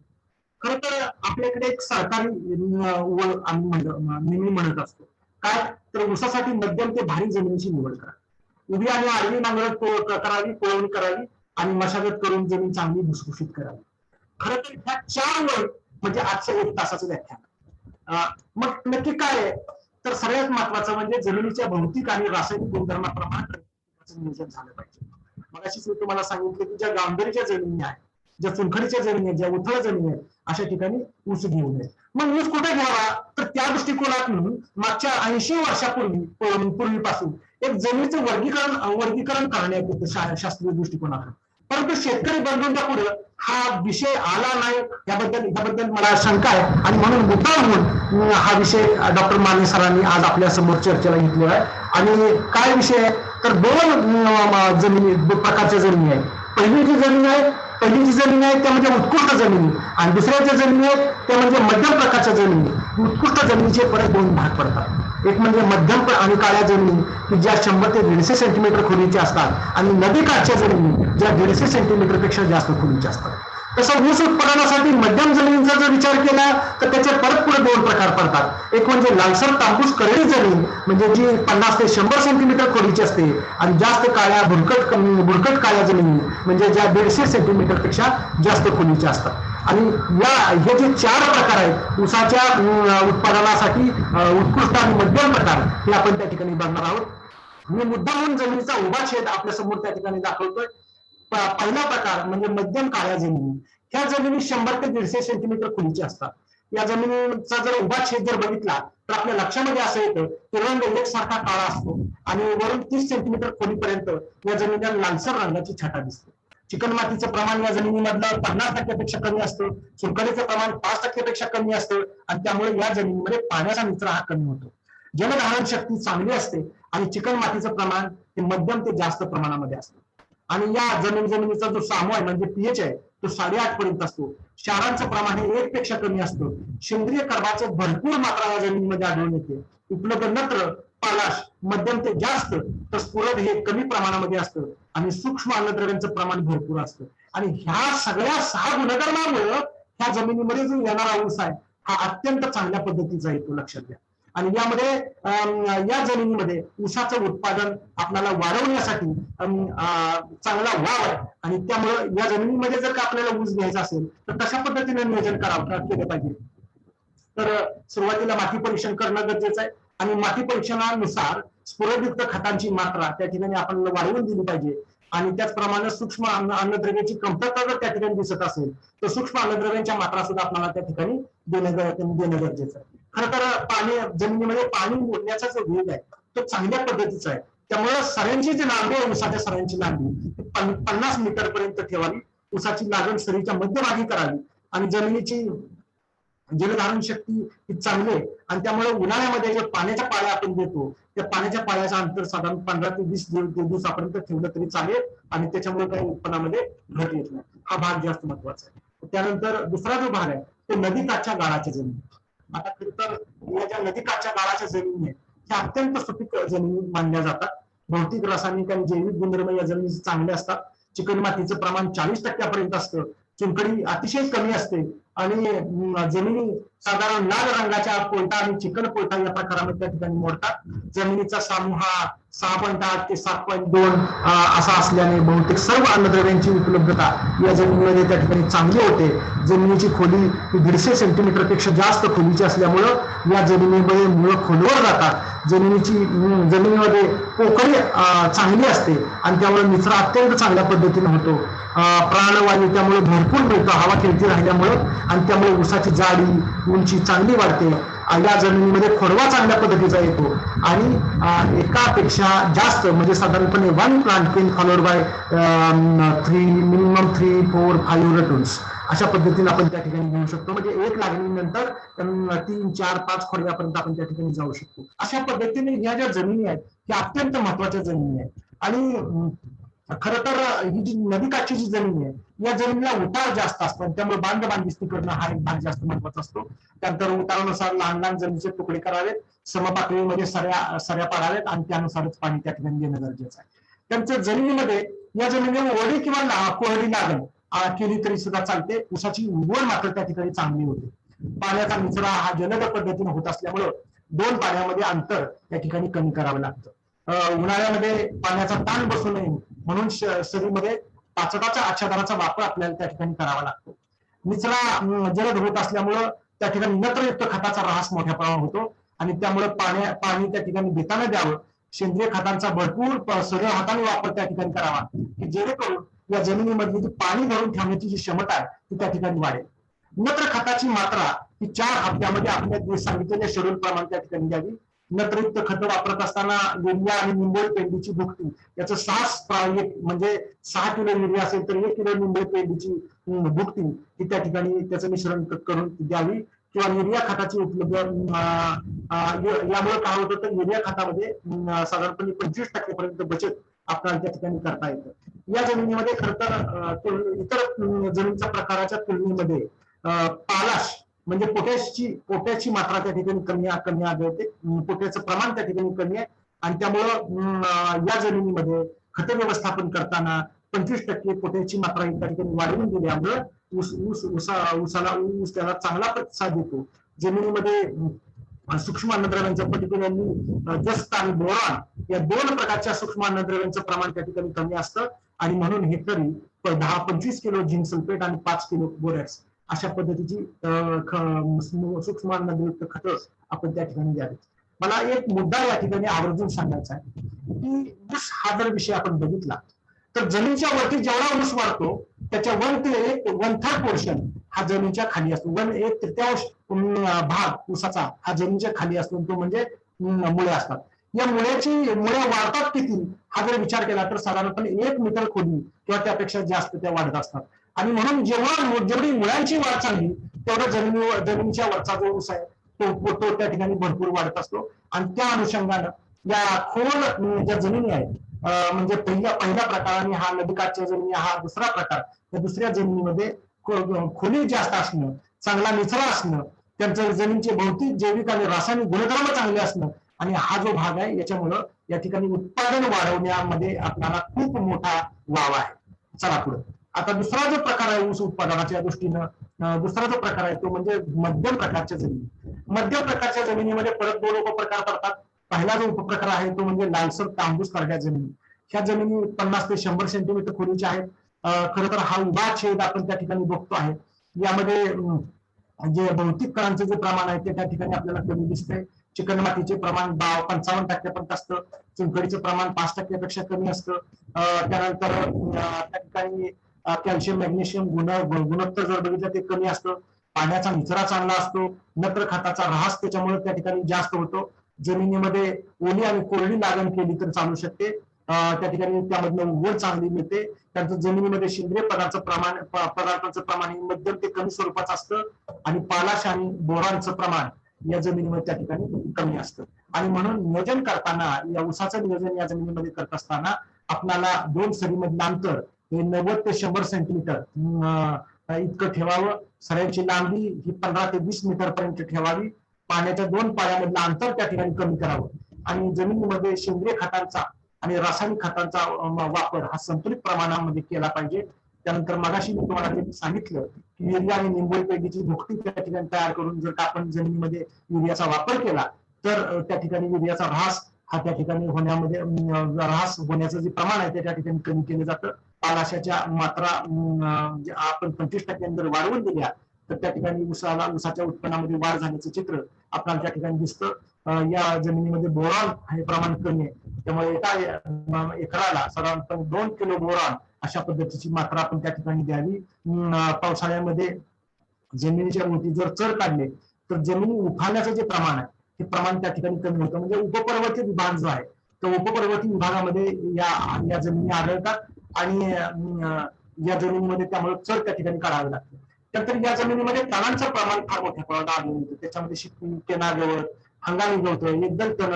खर तर आपल्याकडे एक सरकारी नेहमी म्हणत असतो काय, तर ऊसासाठी मध्यम ते भारी जमिनीची निवड करा. उभी आणि आडवी नांगरट करावी, कोळवणी करावी आणि मशागत करून जमीन चांगली भुसभुशीत करावी. खरं तर ह्या 4 वर म्हणजे आजचं 1 तासाचं व्याख्यान. मग नक्की काय आहे, तर सगळ्यात महत्वाचं म्हणजे जमिनीच्या भौतिक आणि रासायनिक गुणधर्माप्रमाणे नियोजन झालं पाहिजे. मगाशीच मी तुम्हाला सांगितलं की ज्या गांभीर्याच्या जमिनी आहेत, ज्या चुनखडीच्या जमिनी आहेत, ज्या उथळ जमिनी आहेत, अशा ठिकाणी ऊस घेऊ नये. मग ऊस कुठे घ्यावा, तर त्या दृष्टिकोनातून मागच्या 80 वर्षापूर्वीपासून एक जमिनीचं वर्गीकरण करण्यात येतं शास्त्रीय दृष्टिकोनातून. परंतु शेतकरी बंधूंच्या पुढे हा विषय आला नाही, याबद्दल मला शंका आहे. आणि म्हणून मुद्दा म्हणून हा विषय डॉक्टर माने सरांनी आज आपल्या समोर चर्चेला घेतलेला आहे. आणि काय विषय आहे, तर 2 प्रकारच्या जमिनी आहेत. पहिली जी जमीन आहे त्या म्हणजे उत्कृष्ट जमिनी, आणि दुसऱ्या जमिनी आहेत त्या म्हणजे मध्यम प्रकारच्या जमिनी. उत्कृष्ट जमिनीचे परत 2 भाग पडतात. एक म्हणजे मध्यम आणि काळ्या जमिनी की ज्या 100 ते 150 सेंटीमीटर खोलीच्या असतात, आणि नदीकाठच्या जमिनी ज्या 150 सेंटीमीटर पेक्षा जास्त खोलीच्या असतात. तसं ऊस उत्पादनासाठी मध्यम जमिनीचा जर विचार केला तर त्याचे परत पुढे 2 प्रकार पडतात. एक म्हणजे लालसर तांबूस करडी जमीन, म्हणजे जी 50 ते 100 सेंटीमीटर खोलीची असते, आणि जास्त काळ्या बुडकट काळ्या जमिनी म्हणजे ज्या 150 सेंटीमीटर पेक्षा जास्त खोलीच्या असतात. आणि हे जे 4 प्रकार आहेत ऊसाच्या उत्पादनासाठी, उत्कृष्ट आणि मध्यम प्रकार, हे आपण त्या ठिकाणी बघणार आहोत. मी मुद्दामून जमिनीचा उभा छेद आपल्या समोर त्या ठिकाणी दाखवतोय. पहिला प्रकार म्हणजे मध्यम काळ्या जमिनी. ह्या जमिनी 100 ते 150 सेंटीमीटर खोलीच्या असतात. या जमिनीचा जर उभा छेद जर बघितला तर आपल्या लक्षामध्ये असं येतं की रंग एकसारखा काळा असतो, आणि वरून 30 सेंटीमीटर खोलीपर्यंत या जमिनीला लालसर रंगाची छटा दिसते. चिकन मातीचं प्रमाण या जमिनीमधलं 50% पेक्षा कमी असतं, चुनखडीचं प्रमाण 5% पेक्षा कमी असतं, आणि त्यामुळे या जमिनीमध्ये पाण्याचा निचरा हा कमी होतो. जलधारण शक्ती चांगली असते, आणि चिकन मातीचं प्रमाण हे मध्यम ते जास्त प्रमाणामध्ये असतं. आणि या जमिनीचा जो सामू आहे म्हणजे पीएच आहे तो 8.5 पर्यंत असतो. क्षारांचं प्रमाण हे 1 पेक्षा कमी असतं. सेंद्रिय कर्बाचं भरपूर मात्रा या जमिनीमध्ये आढळून येते. उपलब्ध नत्र, पालाश मध्यम ते जास्त, तर स्फुरद हे कमी प्रमाणामध्ये असतं, आणि सूक्ष्म अन्नद्रव्यांचं प्रमाण भरपूर असतं. आणि ह्या सगळ्या 6 गुणधर्मामुळे ह्या जमिनीमध्ये जो येणारा ऊस आहे हा अत्यंत चांगल्या पद्धतीचा येतो, लक्षात घ्या. आणि यामध्ये या जमिनीमध्ये ऊसाचं उत्पादन आपल्याला वाढवण्यासाठी चांगला वाव आहे. आणि त्यामुळे या जमिनीमध्ये जर का आपल्याला ऊस घ्यायचा असेल तर कशा पद्धतीने नियोजन केलं पाहिजे, तर सुरुवातीला माती परीक्षण करणं गरजेचं आहे. आणि माती परीक्षणानुसार स्फुरदयुक्त खतांची मात्रा त्या ठिकाणी आपण वाढवून दिली पाहिजे. आणि त्याचप्रमाणे सूक्ष्म अन्नद्रव्याची कमतरता जर त्या ठिकाणी दिसत असेल तर सूक्ष्म अन्नद्रव्यांच्या मात्रा सुद्धा आपल्याला त्या ठिकाणी देणं गरजेचं आहे. खरं तर जमिनीमध्ये पाणी मोडण्याचा जो वेग आहे तो चांगल्या पद्धतीचा आहे. त्यामुळे सऱ्यांची जी लांबी आहे, ऊसाच्या सऱ्यांची लांबी 50 मीटर पर्यंत ठेवावी. ऊसाची लागण सरीच्या मध्यभागी करावी, आणि जमिनीची जलधारण शक्ती ही चांगली आहे. आणि त्यामुळे उन्हाळ्यामध्ये जे पाण्याच्या पाळ्या आपण देतो त्या पाण्याच्या पाळ्याचं अंतर साधारण 15 ते 20 दिवसापर्यंत ठेवलं तरी चालेल, आणि त्याच्यामुळे काही उत्पन्नामध्ये घट येत नाही. हा भाग जास्त महत्वाचा आहे. त्यानंतर दुसरा जो भाग आहे तो नदीकाठच्या गाळाच्या जमिनी. आता खरं तर या ज्या नदीकाठच्या गाळाच्या जमिनी आहेत त्या अत्यंत सुपीक जमिनी मानल्या जातात. भौतिक, रासायनिक आणि जैविक गुणधर्म या जमिनीचे चांगले असतात. चिकण मातीचं प्रमाण 40% असतं. चुनखडी अतिशय कमी असते आणि जमिनी साधारण लाल रंगाच्या पोयटा आणि चिकन पोयटा या प्रकारामध्ये त्या ठिकाणी मोडतात. जमिनीचा समूह हा 6.8 ते 7.2 असा असल्याने बहुतेक सर्व अन्नद्रव्यांची उपलब्धता या जमिनीमध्ये त्या ठिकाणी चांगली होते. जमिनीची खोली ही 150 सेंटीमीटर पेक्षा जास्त खोलीची असल्यामुळं या जमिनीमध्ये मुळं खोलवर जातात. जमिनीमध्ये पोकळी चांगली असते आणि त्यामुळे निचरा अत्यंत चांगल्या पद्धतीने होतो. प्राणवायू त्यामुळे भरपूर मिळतो हवा खेळती राहिल्यामुळं आणि त्यामुळे ऊसाची जाडी उंची चांगली वाढते. या जमिनीमध्ये खोडवा चांगल्या पद्धतीचा येतो आणि एकापेक्षा जास्त म्हणजे साधारणपणे 1 प्लांट केन फॉलोड बाय 3 4 5 रोटून्स अशा पद्धतीने आपण त्या ठिकाणी घेऊ शकतो. म्हणजे एक लागणीनंतर 3 4 5 खोडव्यापर्यंत आपण त्या ठिकाणी जाऊ शकतो. अशा पद्धतीने ह्या ज्या जमिनी आहेत त्या अत्यंत महत्वाच्या जमिनी आहेत. आणि खरं तर ही जी नदीकाठची जी जमीन आहे या जमिनीला उतार जास्त असतो त्यामुळे बांधबंदिस्ती करणं हा एक भाग जास्त महत्वाचा असतो. त्यानंतर उतारानुसार लहान लहान जमिनीचे तुकडे करावेत, समपातळीमध्ये सऱ्या पाडावेत आणि त्यानुसारच पाणी त्या ठिकाणी देणं गरजेचं आहे. त्यांचं जमिनीमध्ये या जमिनीवर ओढी किंवा कोरडी लागण केली तरी सुद्धा चालते. ऊसाची उगवण मात्र त्या ठिकाणी चांगली होते. पाण्याचा निचरा हा जलद पद्धतीने होत असल्यामुळं 2 पाण्यामध्ये अंतर त्या ठिकाणी कमी करावं लागतं. उन्हाळ्यामध्ये पाण्याचा ताण बसू नये म्हणून सरीमध्ये पाचटाच्या आच्छादनाचा वापर आपल्याला त्या ठिकाणी करावा लागतो. निचरा जलद होत असल्यामुळं त्या ठिकाणी नत्रयुक्त खताचा ऱ्हास मोठ्या प्रमाणात होतो आणि त्यामुळे पाणी त्या ठिकाणी देताना द्यावं. सेंद्रिय खतांचा भरपूर सरळ हाताने वापर त्या ठिकाणी करावा की जेणेकरून या जमिनीमधली जी पाणी धरून ठेवण्याची जी क्षमता आहे ती त्या ठिकाणी वाढेल. नत्र खताची मात्रा ही 4 हप्त्यामध्ये आपल्या सांगितलेल्या शेड्यूल प्रमाणे त्या ठिकाणी द्यावी. नत्रयुक्त खत वापरत असताना युरिया आणि निंबोळी पेंडीची भुकटी याचं 6 म्हणजे 6 किलो युरिया असेल तर 1 किलो निंबोळी पेंडीची भुकटी ही त्या ठिकाणी त्याचं मिश्रण करून द्यावी. किंवा युरिया खताची उपलब्ध यामुळे काय होतं तर युरिया खतामध्ये साधारणपणे 25% पर्यंत बचत आपल्याला त्या ठिकाणी करता येतं. या जमिनीमध्ये खरं तर इतर जमिनीच्या प्रकाराच्या तुलनेमध्ये पालाश म्हणजे पोटॅशची मात्रा त्या ठिकाणी कमी आढळते. पोटॅशचं प्रमाण त्या ठिकाणी कमी आहे आणि त्यामुळं या जमिनीमध्ये खत व्यवस्थापन करताना 25% पोटॅशची मात्रा त्या ठिकाणी वाढवून दिल्यामुळं ऊस त्याला चांगला प्रतिसाद देतो. जमिनीमध्ये सूक्ष्म अन्नद्रव्यांचं पर्टिक्युलरली जस्त आणि बोरॉन या 2 प्रकारच्या सूक्ष्म अन्नद्रव्यांचं प्रमाण त्या ठिकाणी कमी असतं आणि म्हणून हेक्टरी 10-25 किलो झिंक सल्फेट आणि 5 किलो बोरॅक्स अशा पद्धतीची सूक्ष्म अन्नद्रव्युक्त खतं आपण त्या ठिकाणी द्यावी. मला एक मुद्दा या ठिकाणी आवर्जून सांगायचा आहे की ऊस हा जर विषय आपण बघितला तर जमिनीच्या वरती जेवढा ऊस वाढतो त्याच्या 1/3 पोर्शन हा जमिनीच्या खाली असतो. 1/3 भाग ऊसाचा हा जमिनीच्या खाली असतो तो म्हणजे मुळे असतात. या मुळ्या वाढतात किती हा जर विचार केला तर साधारणपणे 1 मीटर खोली किंवा त्यापेक्षा जास्त त्या वाढत असतात आणि म्हणून जेवढी मुळांची वाढ चांगली तेवढं जमिनीच्या वरचा जो ऊस आहे तो त्या ठिकाणी भरपूर वाढत असतो. आणि त्या अनुषंगानं या खोल ज्या जमिनी आहेत म्हणजे पहिल्या प्रकाराने हा नदीकाठच्या जमिनी हा दुसरा प्रकार. त्या दुसऱ्या जमिनीमध्ये खोली जास्त असणं, चांगला निचरा असणं, त्यांचं जमिनीचे भौतिक, जैविक आणि रासायनिक गुणधर्म चांगले असणं आणि हा जो भाग आहे याच्यामुळं या ठिकाणी उत्पादन वाढवण्यामध्ये आपल्याला खूप मोठा वाव आहे. चला पुढे. आता दुसरा जो प्रकार आहे ऊस उत्पादनाच्या दृष्टीनं दुसरा जो प्रकार आहे तो म्हणजे मध्यम प्रकारच्या जमिनी. मध्यम प्रकारच्या जमिनीमध्ये परत 2 उपप्रकार पडतात. पहिला जो उपप्रकार आहे तो म्हणजे लालसर तांबूस करड्या जमिनी. ह्या जमिनी 50 ते 100 सेंटीमीटर खोलीच्या आहेत. खरं तर हा उभा छेद आपण त्या ठिकाणी बघतो आहे. यामध्ये जे भौतिक कणांचं जे प्रमाण आहे ते त्या ठिकाणी आपल्याला कमी दिसतंय. चिकणमातीचे प्रमाण 55% पर्यंत असतं. चुनखडीचं प्रमाण 5% पेक्षा कमी असतं. त्यानंतर त्या ठिकाणी कॅल्शियम मॅग्नेशियम गुणोत्तर जर बघितलं ते कमी असतं. पाण्याचा निचरा चांगला असतो. नत्र खताचा ऱ्हास त्याच्यामुळे त्या ठिकाणी जास्त होतो. जमिनीमध्ये ओली आणि कोरडी लागण केली तर चालू शकते. त्या ठिकाणी त्यामधनं उघड चांगली मिळते. त्यांचं जमिनीमध्ये सेंद्रिय पदार्थांचं प्रमाण मध्यम ते कमी स्वरूपाचं असतं आणि पालाश आणि बोरानचं प्रमाण या जमिनीमध्ये त्या ठिकाणी कमी असतं. आणि म्हणून नियोजन करताना या ऊसाचं नियोजन या जमिनीमध्ये करत असताना आपल्याला 2 सरीमधलं अंतर हे 90 ते 100 सेंटीमीटर इतकं ठेवावं. सऱ्यांची लांबी ही 15 ते 20 मीटर पर्यंत ठेवावी. पाण्याच्या 2 पायामधलं अंतर त्या ठिकाणी कमी करावं आणि जमिनीमध्ये सेंद्रिय खतांचा आणि रासायनिक खतांचा वापर हा संतुलित प्रमाणामध्ये केला पाहिजे. त्यानंतर मगाशी मी तुम्हाला जे सांगितलं की युरिया आणि निंबोळी पेंडीची भुकटी त्या ठिकाणी तयार करून जर का आपण जमिनीमध्ये युरियाचा वापर केला तर त्या ठिकाणी युरियाचा ऱ्हास हा त्या ठिकाणी होण्यामध्ये ऱ्हास होण्याचं जे प्रमाण आहे ते त्या ठिकाणी कमी केलं जातं. पालाशाच्या मात्रा आपण 25% जर वाढवून दिल्या तर त्या ठिकाणी ऊसाच्या उत्पन्नामध्ये वाढ झाल्याचं चित्र आपल्याला त्या ठिकाणी दिसतं. या जमिनीमध्ये बोरॉन हे प्रमाण कमी आहे, त्यामुळे एका एकराला साधारणपणे 2 किलो बोरॉन अशा पद्धतीची मात्रा आपण त्या ठिकाणी द्यावी. पावसाळ्यामध्ये जमिनीच्या भोवती जर चर काढले तर जमिनी उफाळण्याचं जे प्रमाण आहे ते प्रमाण त्या ठिकाणी कमी होतं. म्हणजे उपपर्वतीय विभाग जो आहे तो उपपर्वतीय विभागामध्ये या जमिनी आढळतात आणि या जमिनीमध्ये त्यामुळे चर त्या ठिकाणी काढावे लागते. त्यानंतर या जमिनीमध्ये तणांचं प्रमाण फार मोठ्या प्रमाणात आढळून येतं. त्याच्यामध्ये शिपी, केना गवत, हंगामी गवत, एकदल तण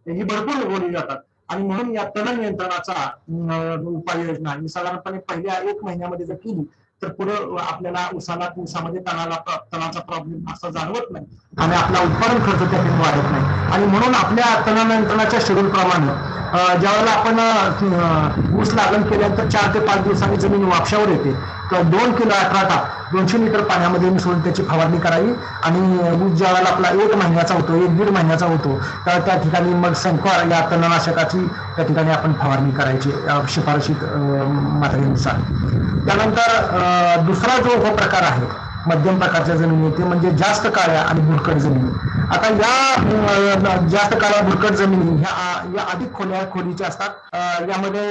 ही भरपूर उगवली जातात आणि म्हणून या तण नियंत्रणाचा उपाययोजना ही साधारणपणे पहिल्या 1 महिन्यामध्ये जर केली तर पुढे आपल्याला ऊसामध्ये तणाचा प्रॉब्लेम असा जाणवत नाही आणि आपला उत्पादन खर्च त्यातून वाढत नाही. आणि म्हणून आपल्या तण नियंत्रणाच्या शेड्यूल प्रमाणे ज्यावेळेला आपण ऊस लागण केल्यानंतर 4 ते 5 दिवसांनी जमीन वापशावर येते तर 2 किलो 18 टाक 200 लिटर पाण्यामध्ये मिसळून त्याची फवारणी करावी. आणि ऊस ज्या वेळेला आपला 1 महिन्याचा होतो 1-1.5 महिन्याचा होतो तर त्या ठिकाणी मग संख्या या तणनाशकाची त्या ठिकाणी आपण फवारणी करायची शिफारशीत मात्रेनुसार. त्यानंतर दुसरा जो उपप्रकार आहे मध्यम प्रकारच्या जमिनी ते म्हणजे जास्त काळ्या आणि बुरकट जमिनी. आता या जास्त काळ्या बुरकट जमिनी ह्या अधिक खोलीच्या असतात. यामध्ये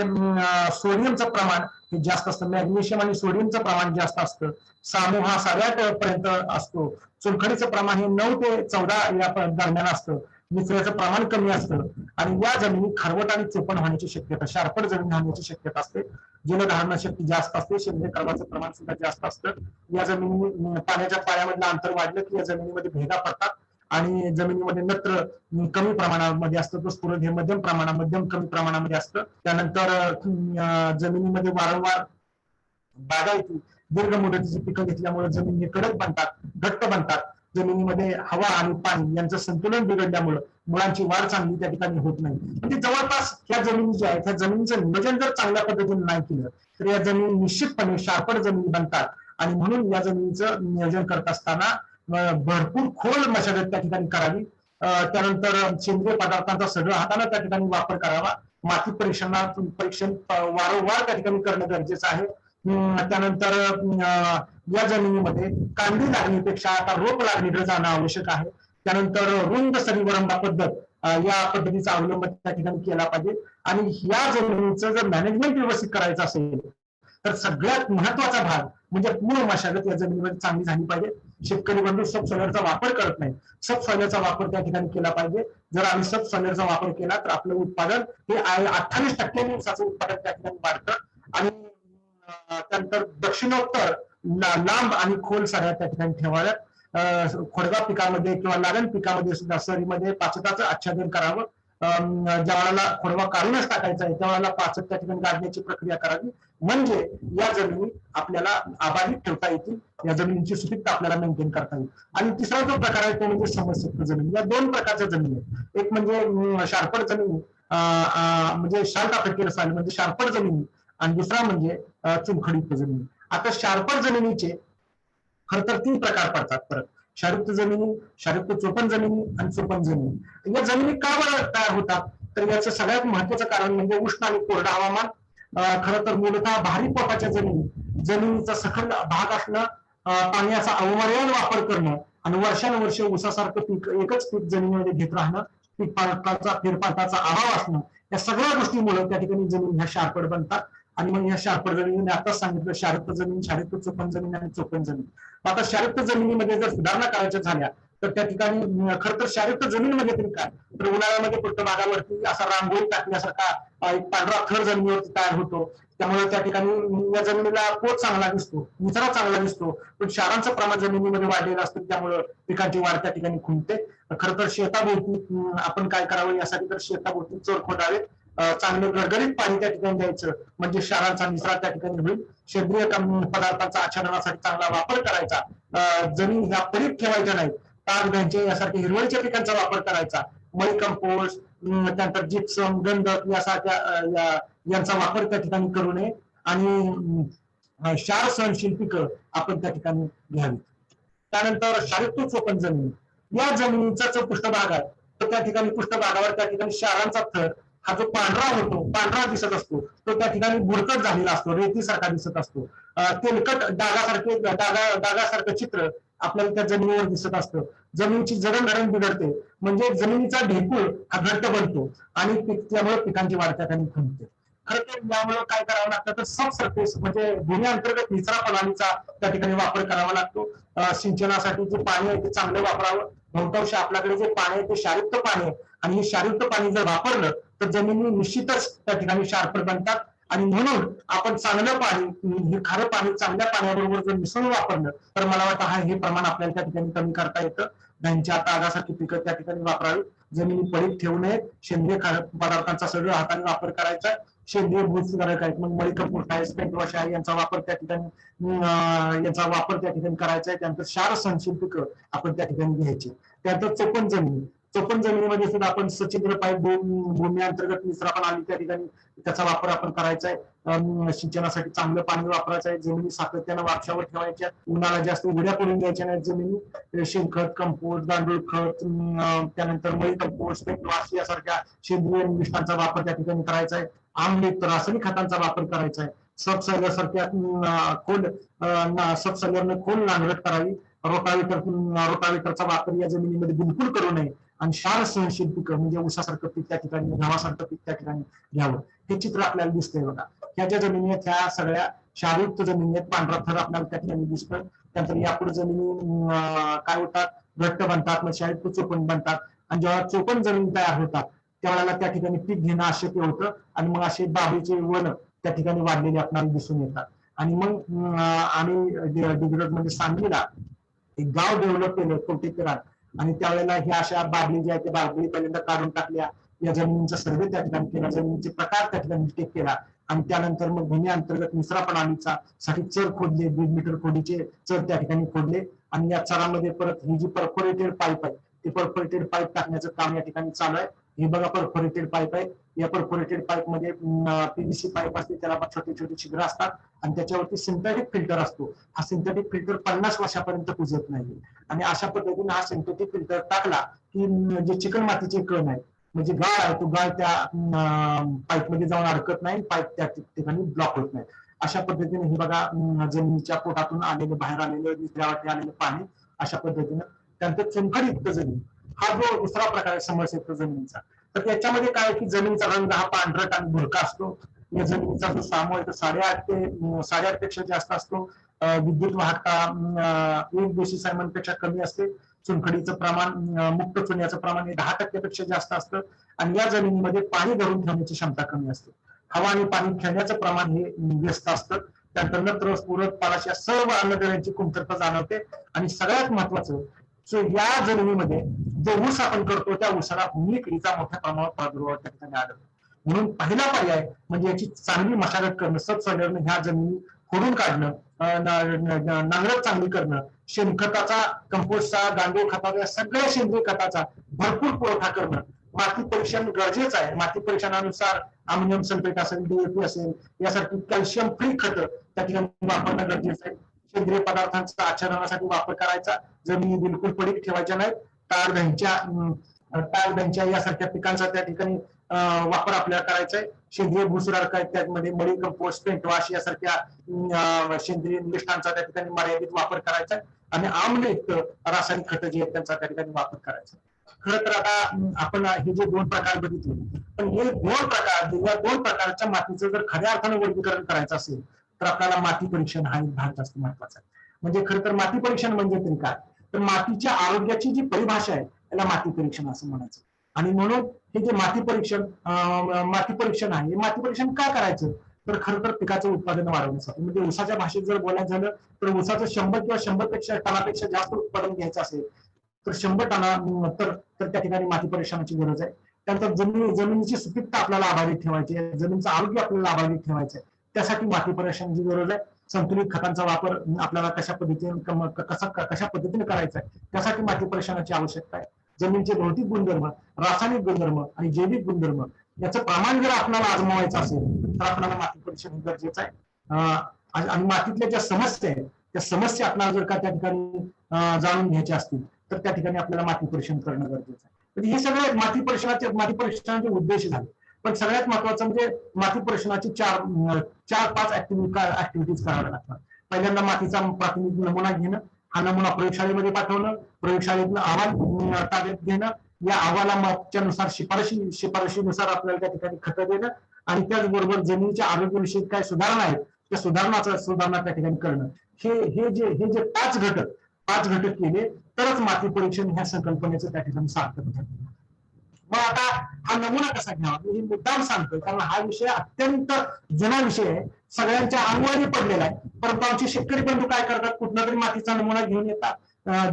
सोडियमचं प्रमाण हे जास्त असतं, मॅग्नेशियम आणि सोडियमचं प्रमाण जास्त असतं. सामू हा 8.5 पर्यंत असतो. चुनखडीचं प्रमाण हे 9 ते 14 या दरम्यान असतं. निचऱ्याचं प्रमाण कमी असतं आणि या जमिनी खारवट आणि चोपण होण्याची शक्यता, शारपट जमीन होण्याची शक्यता असते. जलधारण शक्ती जास्त असते, सेंद्रिय कर्बाचं प्रमाण सुद्धा जास्त असतं. या जमिनी पाण्याच्या पाण्यामधलं अंतर वाढलं की या जमिनीमध्ये भेगा पडतात आणि जमिनीमध्ये नत्र कमी प्रमाणामध्ये असतं, तो स्फुरद हे मध्यम कमी प्रमाणामध्ये असतं. त्यानंतर जमिनीमध्ये वारंवार बागायती दीर्घ मुदतीची पिकं घेतल्यामुळे जमीन हे कडक बनतात, घट्ट बनतात. जमिनीमध्ये हवा आणि पाणी यांचं संतुलन बिघडल्यामुळे मुळांची वाढ चांगली त्या ठिकाणी होत नाही. म्हणजे जवळपास ह्या जमिनी ज्या आहेत त्या जमिनीचं नियोजन जर चांगल्या पद्धतीने नाही केलं तर या जमिनी निश्चितपणे शारपट जमिनी बनतात आणि म्हणून या जमिनीचं नियोजन करत असताना भरपूर खोल मशागत त्या ठिकाणी करावी. त्यानंतर सेंद्रिय पदार्थांचा सगळं हाताने त्या ठिकाणी वापर करावा. माती परीक्षण वारंवार त्या ठिकाणी करणं गरजेचं आहे. त्यानंतर या जमिनीमध्ये कांडी लागणीपेक्षा आता रोप लागणीकडे जाणं आवश्यक आहे. त्यानंतर रुंद सरी वरंबा पद्धत या पद्धतीचा अवलंब त्या ठिकाणी केला पाहिजे. आणि या जमिनीचं जर मॅनेजमेंट व्यवस्थित करायचं असेल तर सगळ्यात महत्वाचा भाग म्हणजे पूर्ण मशागत या जमिनीमध्ये चांगली झाली पाहिजे. शेतकरी बंधू सब सॉइलरचा वापर करत नाही, सब सॉइलरचा वापर त्या ठिकाणी केला पाहिजे. जर आम्ही सब सॉइलरचा वापर केला तर आपलं उत्पादन हे 28% ऊसाचं उत्पादन त्या ठिकाणी वाढतं. आणि त्यानंतर दक्षिणोत्तर लांब आणि खोल साड्या त्या ठिकाणी ठेवाव्यात. खोडगा पिकामध्ये किंवा लागण पिकामध्ये सुद्धा सरीमध्ये पाचटाचं आच्छादन करावं. ज्या वेळेला खोडवा काढूनच टाकायचा आहे त्यावेळेला पाचट त्या ठिकाणी काढण्याची प्रक्रिया करावी, म्हणजे या जमिनी आपल्याला अबाधित ठेवता येतील, या जमिनीची सुपीकता आपल्याला मेंटेन करता येईल. आणि तिसरा जो प्रकार आहे तो म्हणजे समस्ययुक्त जमीन. या 2 प्रकारच्या जमिनी आहेत. एक म्हणजे शारपट जमीन म्हणजे शार्ट अफेक्टेड सॉइल म्हणजे शारपट जमिनी आणि दुसरा म्हणजे चुनखडीयुक्त जमिनी. आता शारपट जमिनीचे खर तर 3 प्रकार पडतात परत: क्षारयुक्त जमिनी, क्षारयुक्त चोपण जमिनी आणि चोपण जमिनी. या जमिनी का बरं तयार होतात तर याचं सगळ्यात महत्वाचं कारण म्हणजे उष्ण आणि कोरडं हवामान. खरं तर मूलतः भारी पोटाच्या जमिनीचा सखल भाग असणं, पाण्याचा अमर्याद वापर करणं आणि वर्षानुवर्ष ऊसासारखं पीक एकच पीक जमिनीमध्ये घेत राहणं, फेरपालटाचा अभाव असणं, या सगळ्या गोष्टीमुळे त्या ठिकाणी जमीन ह्या शारपट बनतात. आणि मग या शारपट जमिनीने आताच सांगितलं शारयुक्त जमीन, क्षारयुक्त चोपण जमीन आणि चोपण जमीन. आता शारयुक्त जमिनीमध्ये जर सुधारणा करायच्या झाल्या तर त्या ठिकाणी खरं तर शारयुक्त जमिनीमध्ये तरी काय तर उन्हाळ्यामध्ये पृष्ठभागावरती असा रांगोळी टाकण्यासारखा एक पांढरा थर जमिनीवरती तयार होतो. त्यामुळे त्या ठिकाणी या जमिनीला पोत चांगला दिसतो, निचरा चांगला दिसतो, पण क्षारांचं प्रमाण जमिनीमध्ये वाढलेलं असतं त्यामुळे पिकांची वाढ त्या ठिकाणी खुंटते. खरं तर शेताभोवती आपण काय करावं यासाठी तर शेताभोवती चोर खोदावे, चांगलं गडगडीत पाणी त्या ठिकाणी द्यायचं म्हणजे क्षारांचा निचरा त्या ठिकाणी होईल. सेंद्रिय पदार्थांचा आच्छादनासाठी चांगला वापर करायचा. जमीन ह्या पडीक ठेवायच्या नाहीत, ताग द्यायचे यासारख्या हिरवळीच्या पिकांचा वापर करायचा. मळी कंपोस्ट, त्यानंतर जिप्सम, गंधक यासारख्या यांचा वापर त्या ठिकाणी करू नये आणि क्षार सहनशील पिकं आपण त्या ठिकाणी घ्यावी. त्यानंतर शारीरिक चोपण जमीन, या जमिनीचा जो पृष्ठभाग आहे तर त्या ठिकाणी पृष्ठभागावर त्या ठिकाणी क्षारांचा थर हा जो पांढरा होतो, पांढरा दिसत असतो, तो त्या ठिकाणी बुडकट झालेला असतो, रेतीसारखा दिसत असतो. तेलकट डागासारखं चित्र आपल्याला त्या जमिनीवर दिसत असतं. जमिनीची जडणघडण बिघडते, म्हणजे जमिनीचा ढेकूळ हा घट्ट बनतो आणि त्यामुळे पिकांची वाढ त्या ठिकाणी थांबते. खरं तर यामुळे काय करावं लागतं तर सब सरफेस म्हणजे भूमी अंतर्गत निचरा प्रणालीचा त्या ठिकाणी वापर करावा लागतो. सिंचनासाठी जे पाणी आहे ते चांगलं वापरावं. बहुतांश आपल्याकडे जे पाणी आहे ते क्षारयुक्त पाणी आहे आणि हे क्षारयुक्त पाणी जर वापरलं तर जमिनी निश्चितच त्या ठिकाणी क्षारफळ बनतात आणि म्हणून आपण चांगलं पाणी, हे खारं पाणी चांगल्या पाण्याबरोबर जर मिसळून वापरलं तर मला वाटतं हे प्रमाण आपल्याला त्या ठिकाणी कमी करता येतं. त्यांच्या तागासारखी पिकं त्या ठिकाणी वापरावी, जमिनी पडीक ठेवू नये, सेंद्रिय पदार्थांचा सगळं हाताने वापर करायचा, सेंद्रिय भूसुधारक आहेत मग मळी कंपोस्ट आहे, स्पेंट वॉश आहे यांचा वापर त्या ठिकाणी करायचा आहे. त्यानंतर क्षार सहनशील पिकं आपण त्या ठिकाणी घ्यायची. त्यानंतर चोपण जमिनीमध्ये सुद्धा आपण सच्छिद्र पाईप भूमी अंतर्गत निचरा प्रणाली त्या ठिकाणी त्याचा वापर आपण करायचा आहे. सिंचनासाठी चांगलं पाणी वापरायचं आहे, जमिनी सातत्यानं वापशावर ठेवायच्या, उन्हाळा जास्त उघड्या पडून द्यायच्या नाहीत जमिनी. शेणखत, कंपोस्ट, गांडूळ खत, त्यानंतर मळी कंपोस्ट, यासारख्या सेंद्रिय निविष्ठांचा वापर त्या ठिकाणी करायचा आहे. आम्लयुक्त रासायनिक खतांचा वापर करायचा आहे. सबसॉइलर सारख्या सबसॉइलरने खोल नांगरट करावी. रोटावेटरचा वापर या जमिनीमध्ये बिलकुल करू नये आणि क्षार सहनशील पिकं म्हणजे ऊसासारखं पीक त्या ठिकाणी, गव्हासारखं पीक त्या ठिकाणी घ्यावं. हे चित्र आपल्याला दिसतंय बघा. ह्या ज्या जमिनी आहेत ह्या सगळ्या क्षारयुक्त जमिनी आहेत, पांढरा थर आपल्याला त्या ठिकाणी दिसतोय. त्यानंतर यापुढे जमिनी काय होतात, घट्ट बनतात, मग क्षारयुक्त चोपण बनतात आणि जेव्हा चोपण जमीन तयार होतात त्यावेळेला त्या ठिकाणी पीक घेणं अशक्य होतं आणि मग असे बाबीचे वन त्या ठिकाणी वाढलेले आपल्याला दिसून येतात. आणि मग आम्ही डिग्रज मध्ये सांगलीला एक गाव डेव्हलप केलं कवटेकरात आणि त्यावेळेला ह्या अशा बाबली ज्या त्या बाबली पहिल्यांदा काढून टाकल्या, या जमिनींचा सर्वे त्या ठिकाणी केला, जमिनीचे प्रकार त्या ठिकाणी टेक केला आणि त्यानंतर मग भूमी अंतर्गत निचरा प्रणालीचा साठी चर खोदले, 1.5 मीटर खोलीचे चर त्या ठिकाणी खोदले आणि या चरामध्ये परत ही जी परफोरेटेड पाईप आहे ते परफोरेटेड पाईप टाकण्याचं काम या ठिकाणी चालू आहे. हे बघा परफोरेटेड पाईप आहे. या परफोरेटेड पाईप मध्ये पीव्हीसी पाईप असते, त्याला छोटे छोटे छिद्र असतात आणि त्याच्यावरती सिंथेटिक फिल्टर असतो. हा सिंथेटिक फिल्टर 50 वर्षापर्यंत कुजत नाही आणि अशा पद्धतीने हा सिंथेटिक फिल्टर टाकला की जे चिकन मातीचे कण आहे म्हणजे गाळ आहे तो गाळ त्या पाईप मध्ये जाऊन अडकत नाही, पाईप त्या ठिकाणी ब्लॉक होत नाही. अशा पद्धतीने हे बघा जमिनीच्या पोटातून आलेलं, बाहेर आलेलं, निचऱ्यावरती आलेलं पाणी अशा पद्धतीनं. त्यानंतर चुनखडीयुक्त जमीन हा जो दुसरा प्रकार आहे समरसेयुक्त जमिनीचा, तर त्याच्यामध्ये काय की जमिनीचा रंग हा पांढरट आणि भुरका असतो. या जमिनीचा जो सामो आहे तो 8.5 पेक्षा जास्त असतो. विद्युत वाहकता 1 डेसिसायमन पेक्षा कमी असते. चुनखडीचं प्रमाण, मुक्त चुन्याचं प्रमाण हे 10% पेक्षा जास्त असतं आणि या जमिनीमध्ये पाणी धरून ठेवण्याची क्षमता कमी असते. हवा आणि पाणी खेळण्याचं प्रमाण हे व्यस्त असतं. त्यानंतर नत्र, स्फुरद, पालाश या सर्व अन्नद्रव्यांची कमतरता जाणवते आणि सगळ्यात महत्वाचं या जमिनीमध्ये जो ऊस आपण करतो त्या ऊसाला भूमी किडीचा मोठ्या प्रमाणात प्रादुर्भाव त्या ठिकाणी आढळतो. म्हणून पहिला पर्याय म्हणजे याची चांगली मशागत करणं, सबसॉइलरने ह्या जमिनी खोडून काढणं, नांगरट चांगली करणं, शेणखताचा, कंपोस्टचा, गांडूळ खताचा या सगळ्या सेंद्रिय खताचा भरपूर पुरवठा करणं. माती परीक्षण गरजेचं आहे. माती परीक्षणानुसार अमोनियम सल्फेट असेल, डीएपी असेल यासारखी कॅल्शियम फ्री खतं त्या ठिकाणी वापरणं गरजेचं आहे. सेंद्रिय पदार्थांचा आचरणासाठी वापर करायचा, जमिनी बिलकुल पडीक ठेवायच्या नाहीत. टाळगंच्या यासारख्या पिकांचा त्या ठिकाणी वापर आपल्याला करायचा आहे. सेंद्रिय भूसुधारक आहेत त्यामध्ये मळी कंपोस्ट, पेंटवाश यासारख्या सेंद्रिय निविष्ठांचा त्या ठिकाणी मर्यादित वापर करायचा आहे आणि आम्लयुक्त रासायनिक खतं जे आहेत त्यांचा त्या ठिकाणी वापर करायचा. खरं तर आता आपण हे जे 2 प्रकार बघितले, पण हे 2 प्रकार, या 2 प्रकारच्या मातीचं जर खऱ्या अर्थानं वर्गीकरण करायचं असेल तर आपल्याला माती परीक्षण हा एक भाग जास्त महत्वाचा आहे. म्हणजे खरं तर माती परीक्षण म्हणजे तरी काय, तर मातीच्या आरोग्याची जी परिभाषा आहे त्याला माती परीक्षण असं म्हणायचं. आणि म्हणून हे जे माती परीक्षण आहे, हे माती परीक्षण का करायचं तर खरं तर पिकाचं उत्पादन वाढवण्यासाठी. म्हणजे ऊसाच्या भाषेत जर बोलायचं झालं तर ऊसाचं 100 किंवा 100 टनापेक्षा जास्त उत्पादन घ्यायचं असेल तर 100 टना तर त्या ठिकाणी माती परीक्षणाची गरज आहे. त्यानंतर जमिनीची सुपीकता आपल्याला अबाधित ठेवायची आहे, जमिनीचं आरोग्य आपल्याला अबाधित ठेवायचं आहे, त्यासाठी माती परीक्षणाची गरज आहे. संतुलित खतांचा वापर आपल्याला कशा पद्धतीने करायचा आहे त्यासाठी माती परीक्षणाची आवश्यकता आहे. जमिनीचे भौतिक गुणधर्म, रासायनिक गुणधर्म आणि जैविक गुणधर्म याचं प्रमाण जर आपल्याला आजमावायचं असेल तर आपल्याला माती परीक्षण गरजेचं आहे. आणि मातीतल्या ज्या समस्या आहेत त्या समस्या आपल्याला जर का त्या ठिकाणी जाणून घ्यायच्या असतील तर त्या ठिकाणी आपल्याला माती परीक्षण करणं गरजेचं आहे. म्हणजे हे सगळे माती परीक्षणाचे उद्देश झाले. पण सगळ्यात महत्वाचं म्हणजे माती परीक्षणाची चार पाच ऍक्टिव्हिटीज कराव्या लागतात. पहिल्यांदा मातीचा प्राथमिक नमुना घेणं, हा नमुना प्रयोगशाळेमध्ये पाठवणं, प्रयोगशाळेतलं अहवाल ताब्यात घेणं, या अहवालानुसार शिफारशीनुसार आपल्याला त्या ठिकाणी खतं देणं आणि त्याचबरोबर जमिनीच्या आरोग्याविषयी काय सुधारणा आहेत त्या सुधारणा त्या ठिकाणी करणं. हे जे पाच घटक केले तरच माती परीक्षण ह्या संकल्पनेचं त्या ठिकाणी सार्थक ठरतं. मग आता हा नमुना कसा घ्यावा मी मुद्दाम सांगतोय कारण हा विषय अत्यंत जुना विषय आहे, सगळ्यांच्या अंगवारी पडलेला आहे. परंतु आमचे शेतकरी बंधू काय करतात, कुठला तरी मातीचा नमुना घेऊन येतात,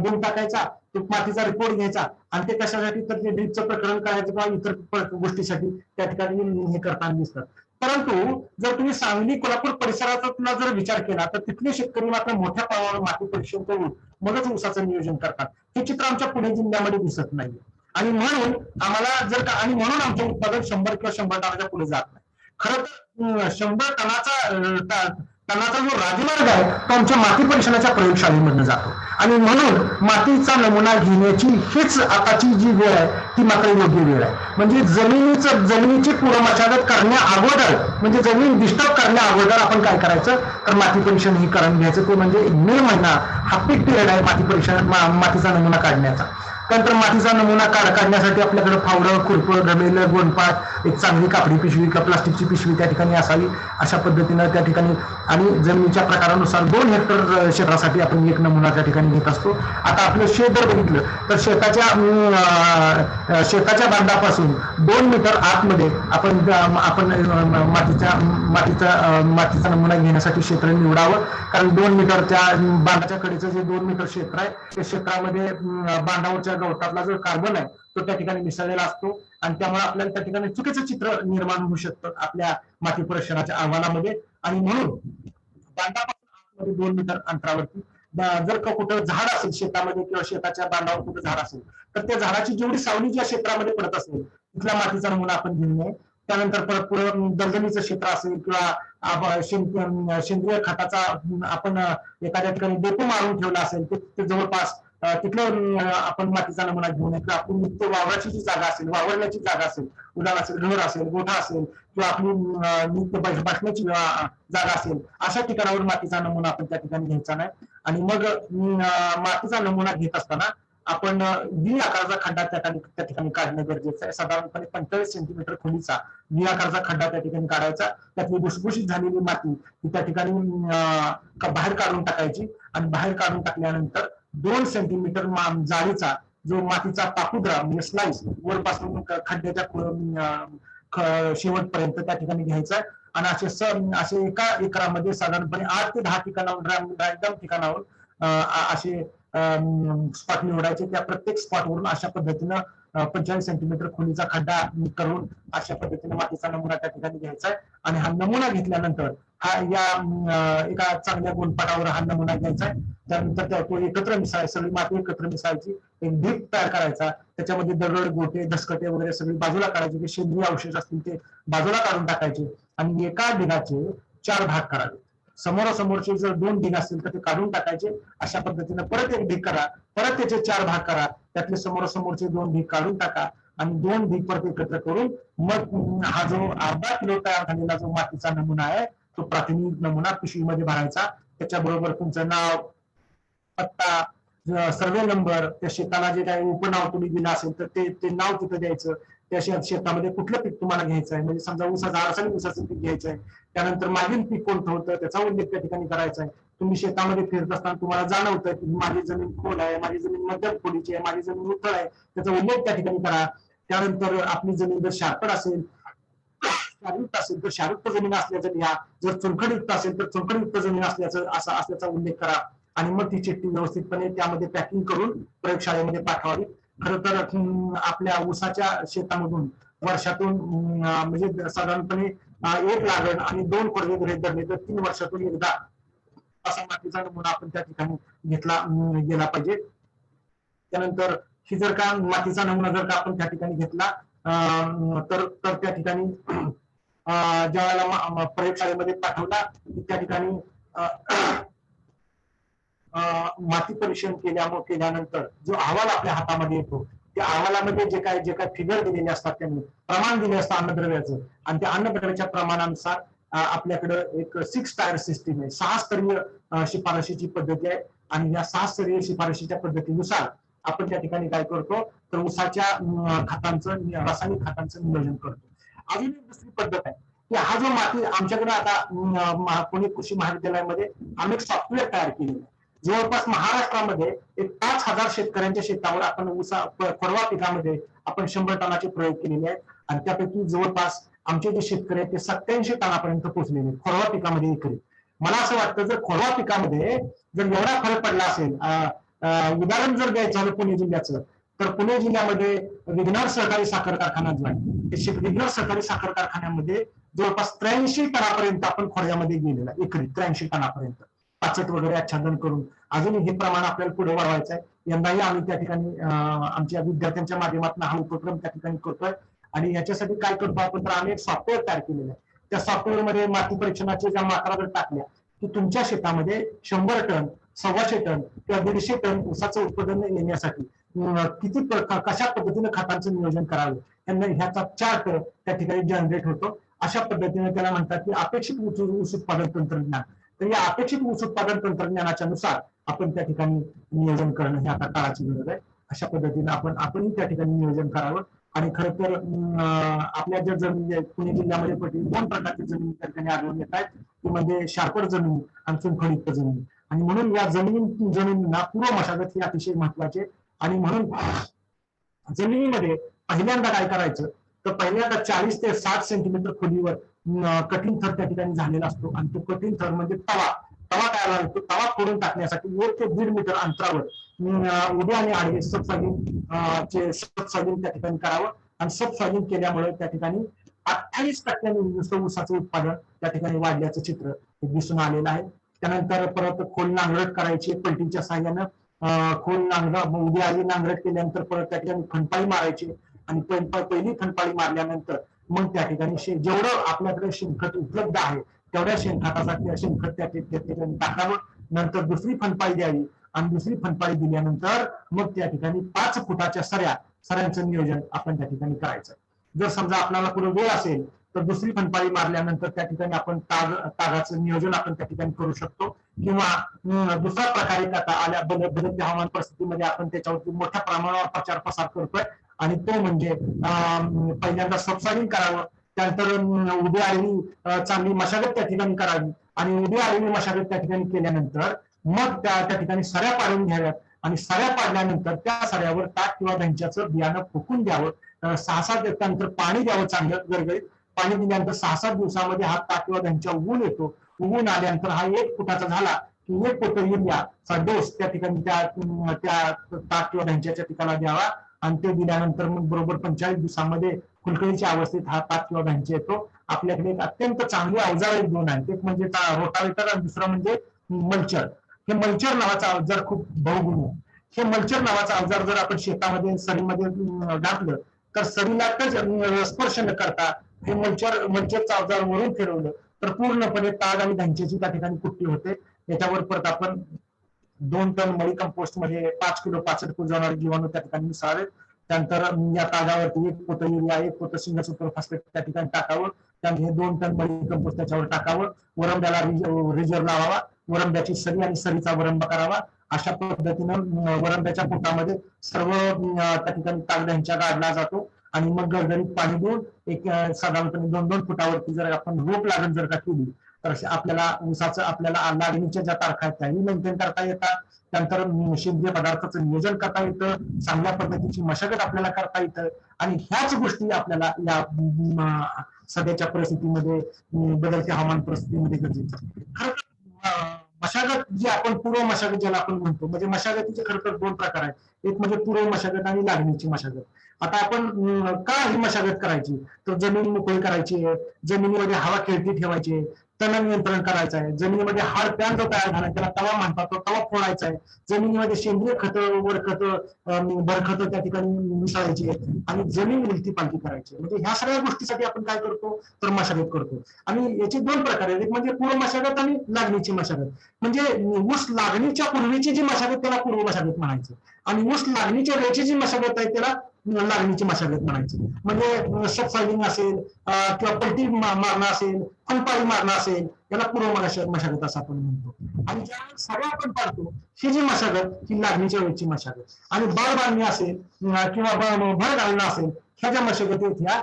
देऊन टाकायचा, तो मातीचा रिपोर्ट घ्यायचा आणि ते कशासाठी तर ते ड्रीपचं प्रकरण करायचं किंवा इतर गोष्टीसाठी त्या ठिकाणी हे करताना दिसतात. परंतु जर तुम्ही सांगली कोल्हापूर परिसराचा जर विचार केला तर तिथले शेतकरी मात्र मोठ्या प्रमाणावर माती परीक्षण करून मगच ऊसाचं नियोजन करतात. हे चित्र आमच्या पुणे जिल्ह्यामध्ये दिसत नाही आणि म्हणून आम्हाला जर का आणि म्हणून आमचं उत्पादन 100 किंवा 100 टनाच्या पुढे जात नाही. खरं तर 100 टनाचा जो राजमार्ग आहे तो आमच्या माती परीक्षणाच्या प्रयोगशाळेमधून जातो आणि म्हणून मातीचा नमुना घेण्याची हीच आताची जी वेळ आहे ती मात्र योग्य वेळ आहे. म्हणजे जमिनीची पूर्वमशागत करण्या अगोदर म्हणजे जमीन डिस्टर्ब करण्या अगोदर आपण काय करायचं तर माती परीक्षण हे करून घ्यायचं. ते म्हणजे मे महिना हा पीक पिरियड आहे मातीचा नमुना काढण्याचा. त्यानंतर मातीचा नमुना काढण्यासाठी आपल्याकडे फावडं, खुरपं, गमेलं, गोंडपाट, एक चांगली कापडी पिशवी किंवा प्लास्टिकची पिशवी त्या ठिकाणी असावी. अशा पद्धतीनं त्या ठिकाणी आणि जमिनीच्या प्रकारानुसार 2 हेक्टर क्षेत्रासाठी आपण एक नमुना त्या ठिकाणी घेत असतो. आता आपलं शेत जर बघितलं तर शेताच्या बांधापासून 2 मीटर आतमध्ये आपण मातीचा नमुना घेण्यासाठी क्षेत्र निवडावं. कारण 2 मीटरच्या बांधाच्या कडेचं जे 2 मीटर क्षेत्र आहे त्या क्षेत्रामध्ये बांधावरच्या गवतातला जो कार्बन आहे तो त्या ठिकाणी मिसळलेला असतो आणि त्यामुळे आपल्याला त्या ठिकाणी चुकीचं चित्र निर्माण होऊ शकतं आपल्या माती परीक्षणाच्या अहवालामध्ये. आणि म्हणून बांधापासून 2 मीटर अंतरावरती जर का कुठं झाड असेल शेतामध्ये किंवा शेताच्या बांधावर कुठं झाड असेल तर त्या झाडाची जेवढी सावली ज्या क्षेत्रामध्ये पडत असेल तिथल्या मातीचा नमुना आपण घेऊ नये. त्यानंतर परत पुढं दलदलीचं क्षेत्र असेल किंवा सेंद्रिय खताचा आपण एखाद्या ठिकाणी डेपो मारून ठेवला असेल ते जवळपास तिथलं आपण मातीचा नमुना घेऊ नये. किंवा आपली नित्य वावराची जी जागा असेल, वावरण्याची जागा असेल, उदाहरण असेल, घर असेल, गोठा असेल किंवा आपली नित्य बसण्याची जागा असेल अशा ठिकाणावर मातीचा नमुना आपण त्या ठिकाणी घ्यायचा नाही. आणि मग मातीचा नमुना घेत असताना आपण व्ही आकाराचा खड्डा त्या ठिकाणी काढणं गरजेचं आहे. साधारणपणे 45 सेंटीमीटर खोलीचा व्ही आकाराचा खड्डा त्या ठिकाणी काढायचा. त्यातली भुसभुशीत झालेली माती त्या ठिकाणी बाहेर काढून टाकायची आणि बाहेर काढून टाकल्यानंतर 2 सेंटीमीटर जाळीचा जो मातीचा पापुद्रा म्हणजे स्लाइस वरपासून खड्ड्याच्या शेवटपर्यंत त्या ठिकाणी घ्यायचा आणि असे एका एकरामध्ये साधारणपणे 8 ते 10 ठिकाणावर रँडम ठिकाणावर असे स्पॉट निवडायचे. त्या प्रत्येक स्पॉटवरून अशा पद्धतीनं 45 सेंटीमीटर खोलीचा खड्डा करून अशा पद्धतीने मातीचा नमुना त्या ठिकाणी घ्यायचा आहे. आणि हा नमुना घेतल्यानंतर एका चांगल्या गोंडपाटावर हा नमुना घ्यायचा आहे. त्यानंतर तो एकत्र मिसळायचा, सगळी माती एकत्र मिसळायची, एक ढीप तयार करायचा, त्याच्यामध्ये दगड, गोटे, धसकटे वगैरे सगळी बाजूला काढायचे, जे सेंद्रिय अवशेष असतील ते बाजूला काढून टाकायचे आणि एका ढिगाचे 4 भाग करावे. समोरासमोरचे जर 2 ढिग असतील तर ते काढून टाकायचे. अशा पद्धतीने परत एक ढीग करा, परत त्याचे 4 भाग करा, त्यातले समोरासमोरचे 2 ढीग काढून टाका आणि 2 ढीग परत एकत्र करून मग हा जो अर्धा किलो तयार झालेला जो मातीचा नमुना आहे तो प्राथमिक नमुना पिशवीमध्ये भरायचा. त्याच्याबरोबर तुमचं नाव, पत्ता, सर्वे नंबर, त्या शेताला जे काही उपनाव तुम्ही दिलं असेल तर ते नाव तिथं द्यायचं. त्या शेतामध्ये कुठलं पीक तुम्हाला घ्यायचं आहे, म्हणजे समजा ऊसाचं असेल ऊसाचं पीक घ्यायचं आहे, त्यानंतर मागील पीक कोणतं होतं त्याचा उल्लेख त्या ठिकाणी करायचा आहे. तुम्ही शेतामध्ये फिरत असताना तुम्हाला जाणवतं की माझी जमीन खोल आहे, माझी जमीन मध्यम खोलीची आहे, माझी जमीन उथळ आहे, त्याचा उल्लेख त्या ठिकाणी करा. त्यानंतर आपली जमीन जर शारपड असेल, क्षारयुक्त असेल तर क्षारयुक्त जमीन असल्याचं लिहा, जर चुनखडयुक्त असेल तर चुनखडयुक्त जमीन असल्याचा उल्लेख करा आणि मग ती चिठ्ठी व्यवस्थितपणे त्यामध्ये पॅकिंग करून प्रयोगशाळेमध्ये पाठवावी. खरं तर आपल्या ऊसाच्या शेतामधून वर्षातून म्हणजे साधारणपणे 1 लागण आणि 2 पडवे गृहीत धरले तर 3 वर्षातून एकदा असा मातीचा नमुना आपण त्या ठिकाणी घेतला गेला पाहिजे. त्यानंतर ही जर का मातीचा नमुना जर का आपण त्या ठिकाणी घेतला तर त्या ठिकाणी ज्या वेळेला प्रयोगशाळेमध्ये पाठवला त्या ठिकाणी माती परीक्षण केल्यानंतर जो अहवाल आपल्या हातामध्ये येतो त्या अहवालामध्ये जे काय फिगर दिलेले असतात त्यांनी प्रमाण दिले असतं अन्नद्रव्याचं आणि त्या अन्नद्रव्याच्या प्रमाणानुसार आपल्याकडे एक 6 टायर सिस्टीम आहे 6 स्तरीय शिफारशीची पद्धती आहे आणि या 6 स्तरीय शिफारशीच्या पद्धतीनुसार आपण त्या ठिकाणी काय करतो तर ऊसाच्या खतांचं रासायनिक खतांचं नियोजन करतो अजून एक दुसरी पद्धत आहे की हा जो माती आमच्याकडे आता पुणे कृषी महाविद्यालयामध्ये आम्ही एक सॉफ्टवेअर तयार केलेलं आहे जवळपास महाराष्ट्रामध्ये एक 5,000 शेतकऱ्यांच्या शेतावर आपण खोडवा पिकामध्ये आपण 100 टनाचे प्रयोग केलेले आहेत आणि त्यापैकी जवळपास आमचे जे शेतकरी आहेत ते 87 टनापर्यंत पोहोचलेले आहेत खोडवा पिकामध्ये एकरी मला असं वाटतं जर खोडवा पिकामध्ये जर एवढा फरक पडला असेल उदाहरण जर द्यायचं झालं पुणे जिल्ह्याचं तर पुणे जिल्ह्यामध्ये विघ्नर सहकारी साखर कारखाना जो आहे विघ्नर सहकारी साखर कारखान्यामध्ये जवळपास 83 टनापर्यंत आपण खोडव्यामध्ये गेलेला एकरी 83 टनापर्यंत पाचट वगैरे आच्छादन करून अजूनही हे प्रमाण आपल्याला पुढे वाढवायचं आहे यंदाही आम्ही त्या ठिकाणी आमच्या विद्यार्थ्यांच्या माध्यमातून हा उपक्रम त्या ठिकाणी करतोय आणि याच्यासाठी काय करतो आपण तर आम्ही एक सॉफ्टवेअर तयार केलेलं आहे त्या सॉफ्टवेअरमध्ये माती परीक्षणाच्या ज्या मात्रा जर टाकल्या की तुमच्या शेतामध्ये 100 टन 125 टन किंवा 150 टन ऊसाचं उत्पादन येण्यासाठी किती कशा पद्धतीने खतांचं नियोजन करावं यांना ह्याचा चार्ट त्या ठिकाणी जनरेट होतो अशा पद्धतीने त्याला म्हणतात की अपेक्षित ऊस उत्पादन तंत्रज्ञान तर या अपेक्षित ऊस उत्पादन तंत्रज्ञानाच्या नुसार आपण त्या ठिकाणी नियोजन करणं हे आता काळाची गरज आहे अशा पद्धतीने आपणही त्या ठिकाणी नियोजन करावं आणि खरं तर आपल्या ज्या जमिनी पुणे जिल्ह्यामध्ये 2 प्रकारची जमिनी त्या ठिकाणी आढळून येत आहेत ती म्हणजे शारपड जमीन आणि चुनखडीयुक्त जमीन आणि म्हणून या जमिनींना पूर्व मशागत ही अतिशय महत्वाची आणि म्हणून जमिनीमध्ये पहिल्यांदा काय करायचं तर पहिल्यांदा 40 ते 60 सेंटीमीटर खोलीवर कठीण थर त्या ठिकाणी झालेला असतो आणि तो कठीण थर म्हणजे तवा काय लागतो तवा फोडून टाकण्यासाठी 1 ते 1.5 मीटर अंतरावर उभे आणि आडवे सबसॉइलिंग त्या ठिकाणी करावं आणि सबसॉइलिंग केल्यामुळे त्या ठिकाणी 28% ऊसाचं उत्पादन त्या ठिकाणी वाढल्याचं चित्र दिसून आलेलं आहे त्यानंतर परत खोल नांगरट करायची पलटीच्या साह्यानं खोल उभी आली नांगरट केल्यानंतर परत त्या ठिकाणी खणपाळी मारायची आणि पहिली खणपाळी मारल्यानंतर मग त्या ठिकाणी जेवढं आपल्याकडे शेणखत उपलब्ध आहे तेवढ्या शेणखत त्या ठिकाणी टाकावं नंतर दुसरी फणपाळी द्यावी आणि दुसरी फणपाळी दिल्यानंतर मग त्या ठिकाणी 5 फुटाच्या सऱ्यांचं नियोजन आपण त्या ठिकाणी करायचं जर समजा आपल्याला पुढे वेळ असेल तर दुसरी फणपाळी मारल्यानंतर त्या ठिकाणी आपण तागाचं नियोजन आपण त्या ठिकाणी करू शकतो किंवा दुसऱ्या प्रकारे आता बदलत्या हवामान परिस्थितीमध्ये आपण त्याच्यावरती मोठ्या प्रमाणावर प्रचार प्रसार करतोय आणि तो म्हणजे पहिल्यांदा सबसॉइलिंग करावं त्यानंतर उभी आलेली चांगली मशागत त्या ठिकाणी करावी आणि उभी आलेली मशागत त्या ठिकाणी केल्यानंतर मग त्या ठिकाणी सऱ्या पाडून घ्याव्यात आणि सऱ्या पाडल्यानंतर त्या सऱ्यावर ताक किंवा धंच्याचं बियाणं फुकून द्यावं 6-7 त्यानंतर पाणी द्यावं चांगलं गरगरीत पाणी दिल्यानंतर 6-7 दिवसामध्ये हा ताक किंवा धंच्या उगवून येतो उगवून आल्यानंतर हा 1 फुटाचा झाला की 1 पोत युरियाचा डोस त्या ठिकाणी त्या ताक किंवा धंच्याच्या पिकाला द्यावा आणि ते दिल्यानंतर मग बरोबर 45 दिवसामध्ये फुलकळीच्या अवस्थेत हा ताक किंवा धंचे येतो आपल्याकडे एक अत्यंत चांगले अवजार 2 आहेत एक म्हणजे रोटावेटर आणि दुसरं म्हणजे मल्चर हे मल्चर नावाचा अवजार खूप बहुगुणी हे मल्चर नावाचा अवजार जर आपण शेतामध्ये सरीमध्ये घातलं तर सरीला स्पर्श न करता हे मल्चरचा अवजार वरून फिरवलं तर पूर्णपणे ताग आणि धंचेची त्या ठिकाणी कुट्टी होते याच्यावर परत आपण 2 टन मळी कंपोस्ट मध्ये 5 किलो 65 कुजवणारे जीवाणू त्या ठिकाणी मिसळावेत त्यानंतर या तागावरती 1 पोत युरिया 1 पोत सिंगल सुपर फॉस्फेट त्या ठिकाणी टाकावं त्यानंतर हे 2 टन मळी कंपोस्ट त्याच्यावर टाकावं वरंब्याला रिजर्व लावावा वरंब्याची सरी आणि सरीचा वरंब करावा अशा पद्धतीनं वरंब्याच्या पोटामध्ये सर्व त्या ठिकाणी तागड्यांच्या गाडला जातो आणि मग गरगरीत पाणी देऊन एक साधारणपणे 2-2 फुटावरती जर आपण रोप लागण जर का केली तर आपल्याला ऊसाचं आपल्याला लागणीच्या ज्या तारखा आहेत त्याही मेंटेन करता येतात त्यानंतर सेंद्रिय पदार्थाचं नियोजन करता येतं चांगल्या पद्धतीची मशागत आपल्याला करता येतं आणि ह्याच गोष्टी आपल्याला या सध्याच्या परिस्थितीमध्ये बदलत्या हवामान परिस्थितीमध्ये गरजेचं मशागत जी आपण पूर्व मशागत ज्याला आपण म्हणतो म्हणजे मशागतीचे खरं तर 2 प्रकार आहेत एक म्हणजे पूर्व मशागत आणि लागणीची मशागत आता आपण का ही मशागत करायची तर जमीन मोकळी करायची जमिनीमध्ये हवा खेळती ठेवायची तण नियंत्रण करायचं आहे, जमिनीमध्ये हाड पॅन जो तयार झाला त्याला तवा म्हणतात, तो तवा फोडायचा आहे, जमिनीमध्ये सेंद्रिय खतं वरखतं बरखतं त्या ठिकाणी मिसळायची आहे आणि जमीन उलटी पालटी करायची. म्हणजे ह्या सगळ्या गोष्टीसाठी आपण काय करतो तर मशागत करतो. आणि याचे दोन प्रकार आहेत, एक म्हणजे पूर्व मशागत आणि लागणीची मशागत. म्हणजे ऊस लागणीच्या पूर्वीची जी मशागत त्याला पूर्व मशागत म्हणायची आणि ऊस लागणीच्या वेळची जी मशागत आहे त्याला लागणीची मशागत म्हणायची. म्हणजे सबसॉइलिंग असेल किंवा पलटी मारणं असेल, फनपाळी मारणं असेल, याला पूर्व मशागत असं आपण म्हणतो. आणि ज्या सगळं आपण पाडतो ही जी मशागत ही लागणीच्या वेळची मशागत. आणि बाळ बांधणी असेल किंवा भर घालणं असेल, ह्या ज्या मशागतीत ह्या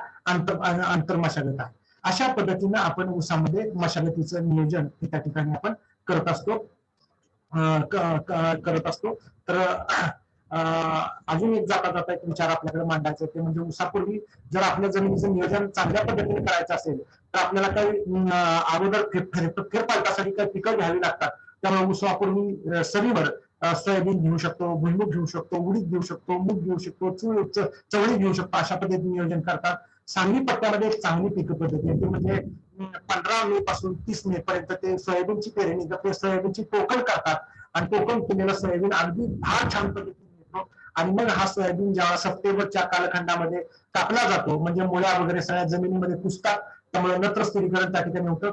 आंतर मशागत आहे. अशा पद्धतीनं आपण ऊसामध्ये मशागतीचं नियोजन त्या ठिकाणी आपण करत असतो. करत असतो. तर अजून एक जाता जाता एक विचार आपल्याकडे मांडायचा ते म्हणजे ऊसापूर्वी जर आपल्या जमिनीचं नियोजन चांगल्या पद्धतीने करायचं असेल तर आपल्याला काही अगोदर फेरपालटासाठी काही पिकं घ्यावी लागतात. त्यामुळे ऊसापूर्वी सरीवर सोयाबीन घेऊ शकतो, भुईमूग घेऊ शकतो, उडीद घेऊ शकतो, मूग घेऊ शकतो, चवळी घेऊ शकतो, अशा पद्धतीने नियोजन करतात. सांगली पट्ट्यामध्ये एक चांगली पीक पद्धती आहे, म्हणजे 15 मे पासून 30 मे पर्यंत ते सोयाबीनची पेरणी करते, सोयाबीनची टोकन करतात आणि टोकन केलेला सोयाबीन अगदी फार छान पद्धतीने येतो. आणि मग हा सोयाबीन जेव्हा सप्टेंबरच्या कालखंडामध्ये कापला जातो, म्हणजे मुळ्या वगैरे सगळ्या जमिनीमध्ये पुसतात, त्यामुळे नत्र स्थिरीकरण त्या ठिकाणी होतं,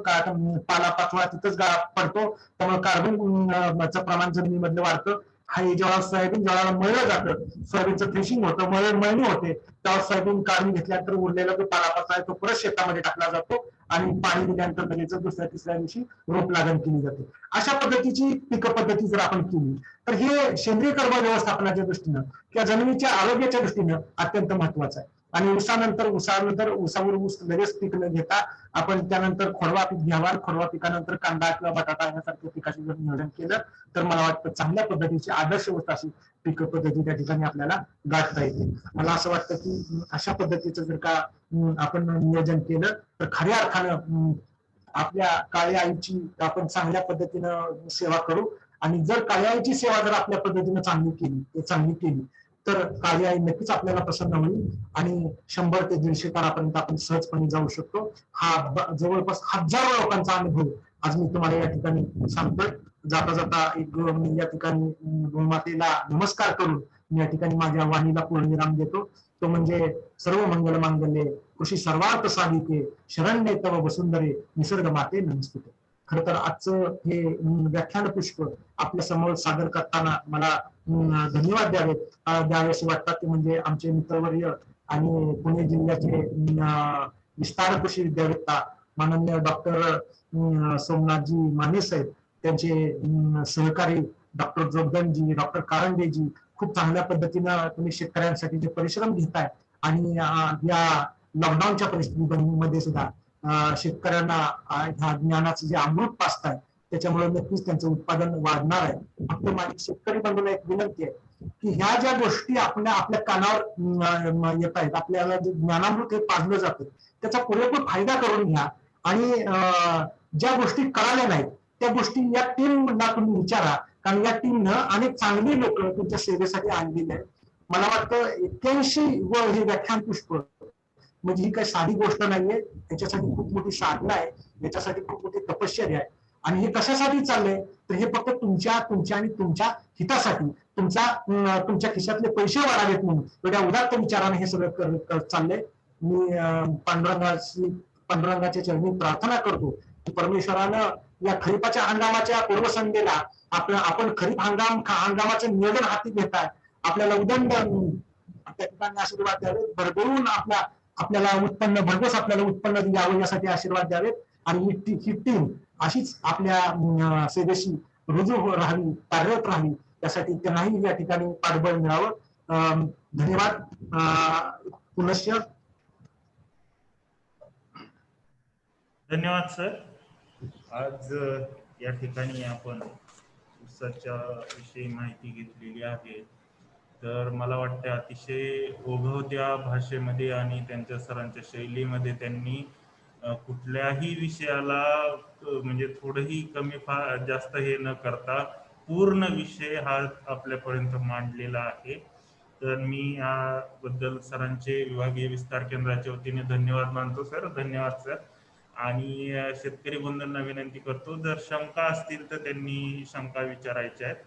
पाला पाचोळा तिथंच पडतो, त्यामुळे कार्बनचं प्रमाण जमिनीमधलं वाढतं. हा जेव्हा सोयाबीन ज्यावेळेला मळलं जातं, सोयाबीनचं थ्रेशिंग होतं, मळणी होते, तेव्हा सोयाबीन काढून घेतल्यानंतर उरलेला जो पालापाचोळा आहे तो परत शेतामध्ये टाकला जातो आणि पाणी दिल्यानंतर लगेच दुसऱ्या तिसऱ्या दिवशी रोप लागण केली जाते. अशा पद्धतीची पीक पद्धती जर आपण केली तर हे सेंद्रिय कर्म व्यवस्थापनाच्या दृष्टीनं किंवा जमिनीच्या आरोग्याच्या दृष्टीनं अत्यंत महत्वाचं आहे. आणि उसावर ऊस लगेच पीक न घेता आपण त्यानंतर खोडवा पीक घ्यावा, खोडवा पिकानंतर कांदा किंवा बटाटा यासारख्या पिकाचे जर नियोजन केलं तर मला वाटतं चांगल्या पद्धतीची आदर्श होत अशी पीक पद्धती त्या ठिकाणी आपल्याला गाठता येते. मला असं वाटतं की अशा पद्धतीचं जर का आपण नियोजन केलं तर खऱ्या अर्थानं आपल्या काळ्या आईची आपण चांगल्या पद्धतीनं सेवा करू. आणि जर काळ्या आईची सेवा जर आपल्या पद्धतीनं चांगली केली तर काळी आई नक्कीच आपल्याला प्रसन्न होईल आणि 100 ते 150 काळापर्यंत आपण सहजपणे जाऊ शकतो. हा जवळपास हजारो लोकांचा अनुभव आज मी तुम्हाला या ठिकाणी सांगतोय. जाता जाता या ठिकाणी गोमातेला नमस्कार करून मी या ठिकाणी माझ्या वाणीला पूर्णविराम देतो. तो म्हणजे सर्व मंगल मांगल्ये कृषी सर्वार्थ साधिके शरण्ये तव वसुंधरे निसर्ग माते नमस्ते. खर तर आजचं हे व्याख्यान पुष्प आपल्या समोर सादर करताना मला धन्यवाद द्यावेसे वाटतात ते म्हणजे आमचे मित्रवर्य आणि पुणे जिल्ह्याचे विस्तार कृषी विद्यावेत्ता माननीय डॉक्टर सोमनाथजी माने साहेब, त्यांचे सहकारी डॉक्टर जोगदनजी, डॉक्टर कारंडेजी, खूप चांगल्या पद्धतीनं तुम्ही शेतकऱ्यांसाठी जे परिश्रम घेताय आणि या लॉकडाऊनच्या परिस्थितीमध्ये सुद्धा शेतकऱ्यांना ह्या ज्ञानाचं जे अमृत पाजताय त्याच्यामुळे नक्कीच त्यांचं उत्पादन वाढणार आहे. फक्त माझी शेतकरी बंधूंना एक विनंती आहे की ह्या ज्या गोष्टी आपल्या कानावर येत आहेत, आपल्याला जे ज्ञानामृत हे पाजलं जातं त्याचा पुरेपूर फायदा करून घ्या. आणि ज्या गोष्टी कळाल्या नाहीत त्या गोष्टी या टीमला तुम्ही विचारा, कारण या टीमनं अनेक चांगली लोक तुमच्या सेवेसाठी आणलेली आहेत. मला वाटतं 81 व हे व्याख्यान पुष्प म्हणजे ही काही साधी गोष्ट नाहीये, त्याच्यासाठी खूप मोठी साधना आहे, याच्यासाठी खूप मोठी तपश्चर्या आहे. आणि हे कशासाठी चाललंय तर हे फक्त तुमच्या आणि तुमच्या हितासाठी, तुमच्या खिशातले पैसे वाढावेत म्हणून एवढ्या उदात्त विचाराने हे सगळं चाललंय. मी पांडुरंगाच्या चरणी प्रार्थना करतो की परमेश्वरानं या खरीपाच्या हंगामाच्या पूर्वसंध्येला आपण खरीप हंगामाचं नियोजन हाती घेताय, आपल्याला उदंड त्या ठिकाणी आशीर्वाद द्यावे, भरभरून आपल्याला भरघोस आपल्याला उत्पन्न द्यावं यासाठी आशीर्वाद द्यावेत. आणि ही टीम अशीच आपल्या सेवेशी रुजू राहावी, कार्यरत राहावी, यासाठी त्यांनाही या ठिकाणी पाठबळ मिळावं. धन्यवाद. पुनश्च धन्यवाद सर. आज या ठिकाणी आपण ऊसाच्या विषयी माहिती घेतलेली आहे. तर मला वाटतं अतिशय ओघवत्या भाषेमध्ये आणि त्यांच्या सरांच्या शैलीमध्ये त्यांनी कुठल्याही विषयाला म्हणजे थोडंही कमी फार जास्त हे न करता पूर्ण विषय हा आपल्यापर्यंत मांडलेला आहे. तर मी याबद्दल सरांचे विभागीय विस्तार केंद्राच्या वतीने धन्यवाद मानतो सर. धन्यवाद सर. आणि शेतकरी बंधूंना विनंती करतो, जर शंका असतील तर त्यांनी शंका विचारायच्या आहेत.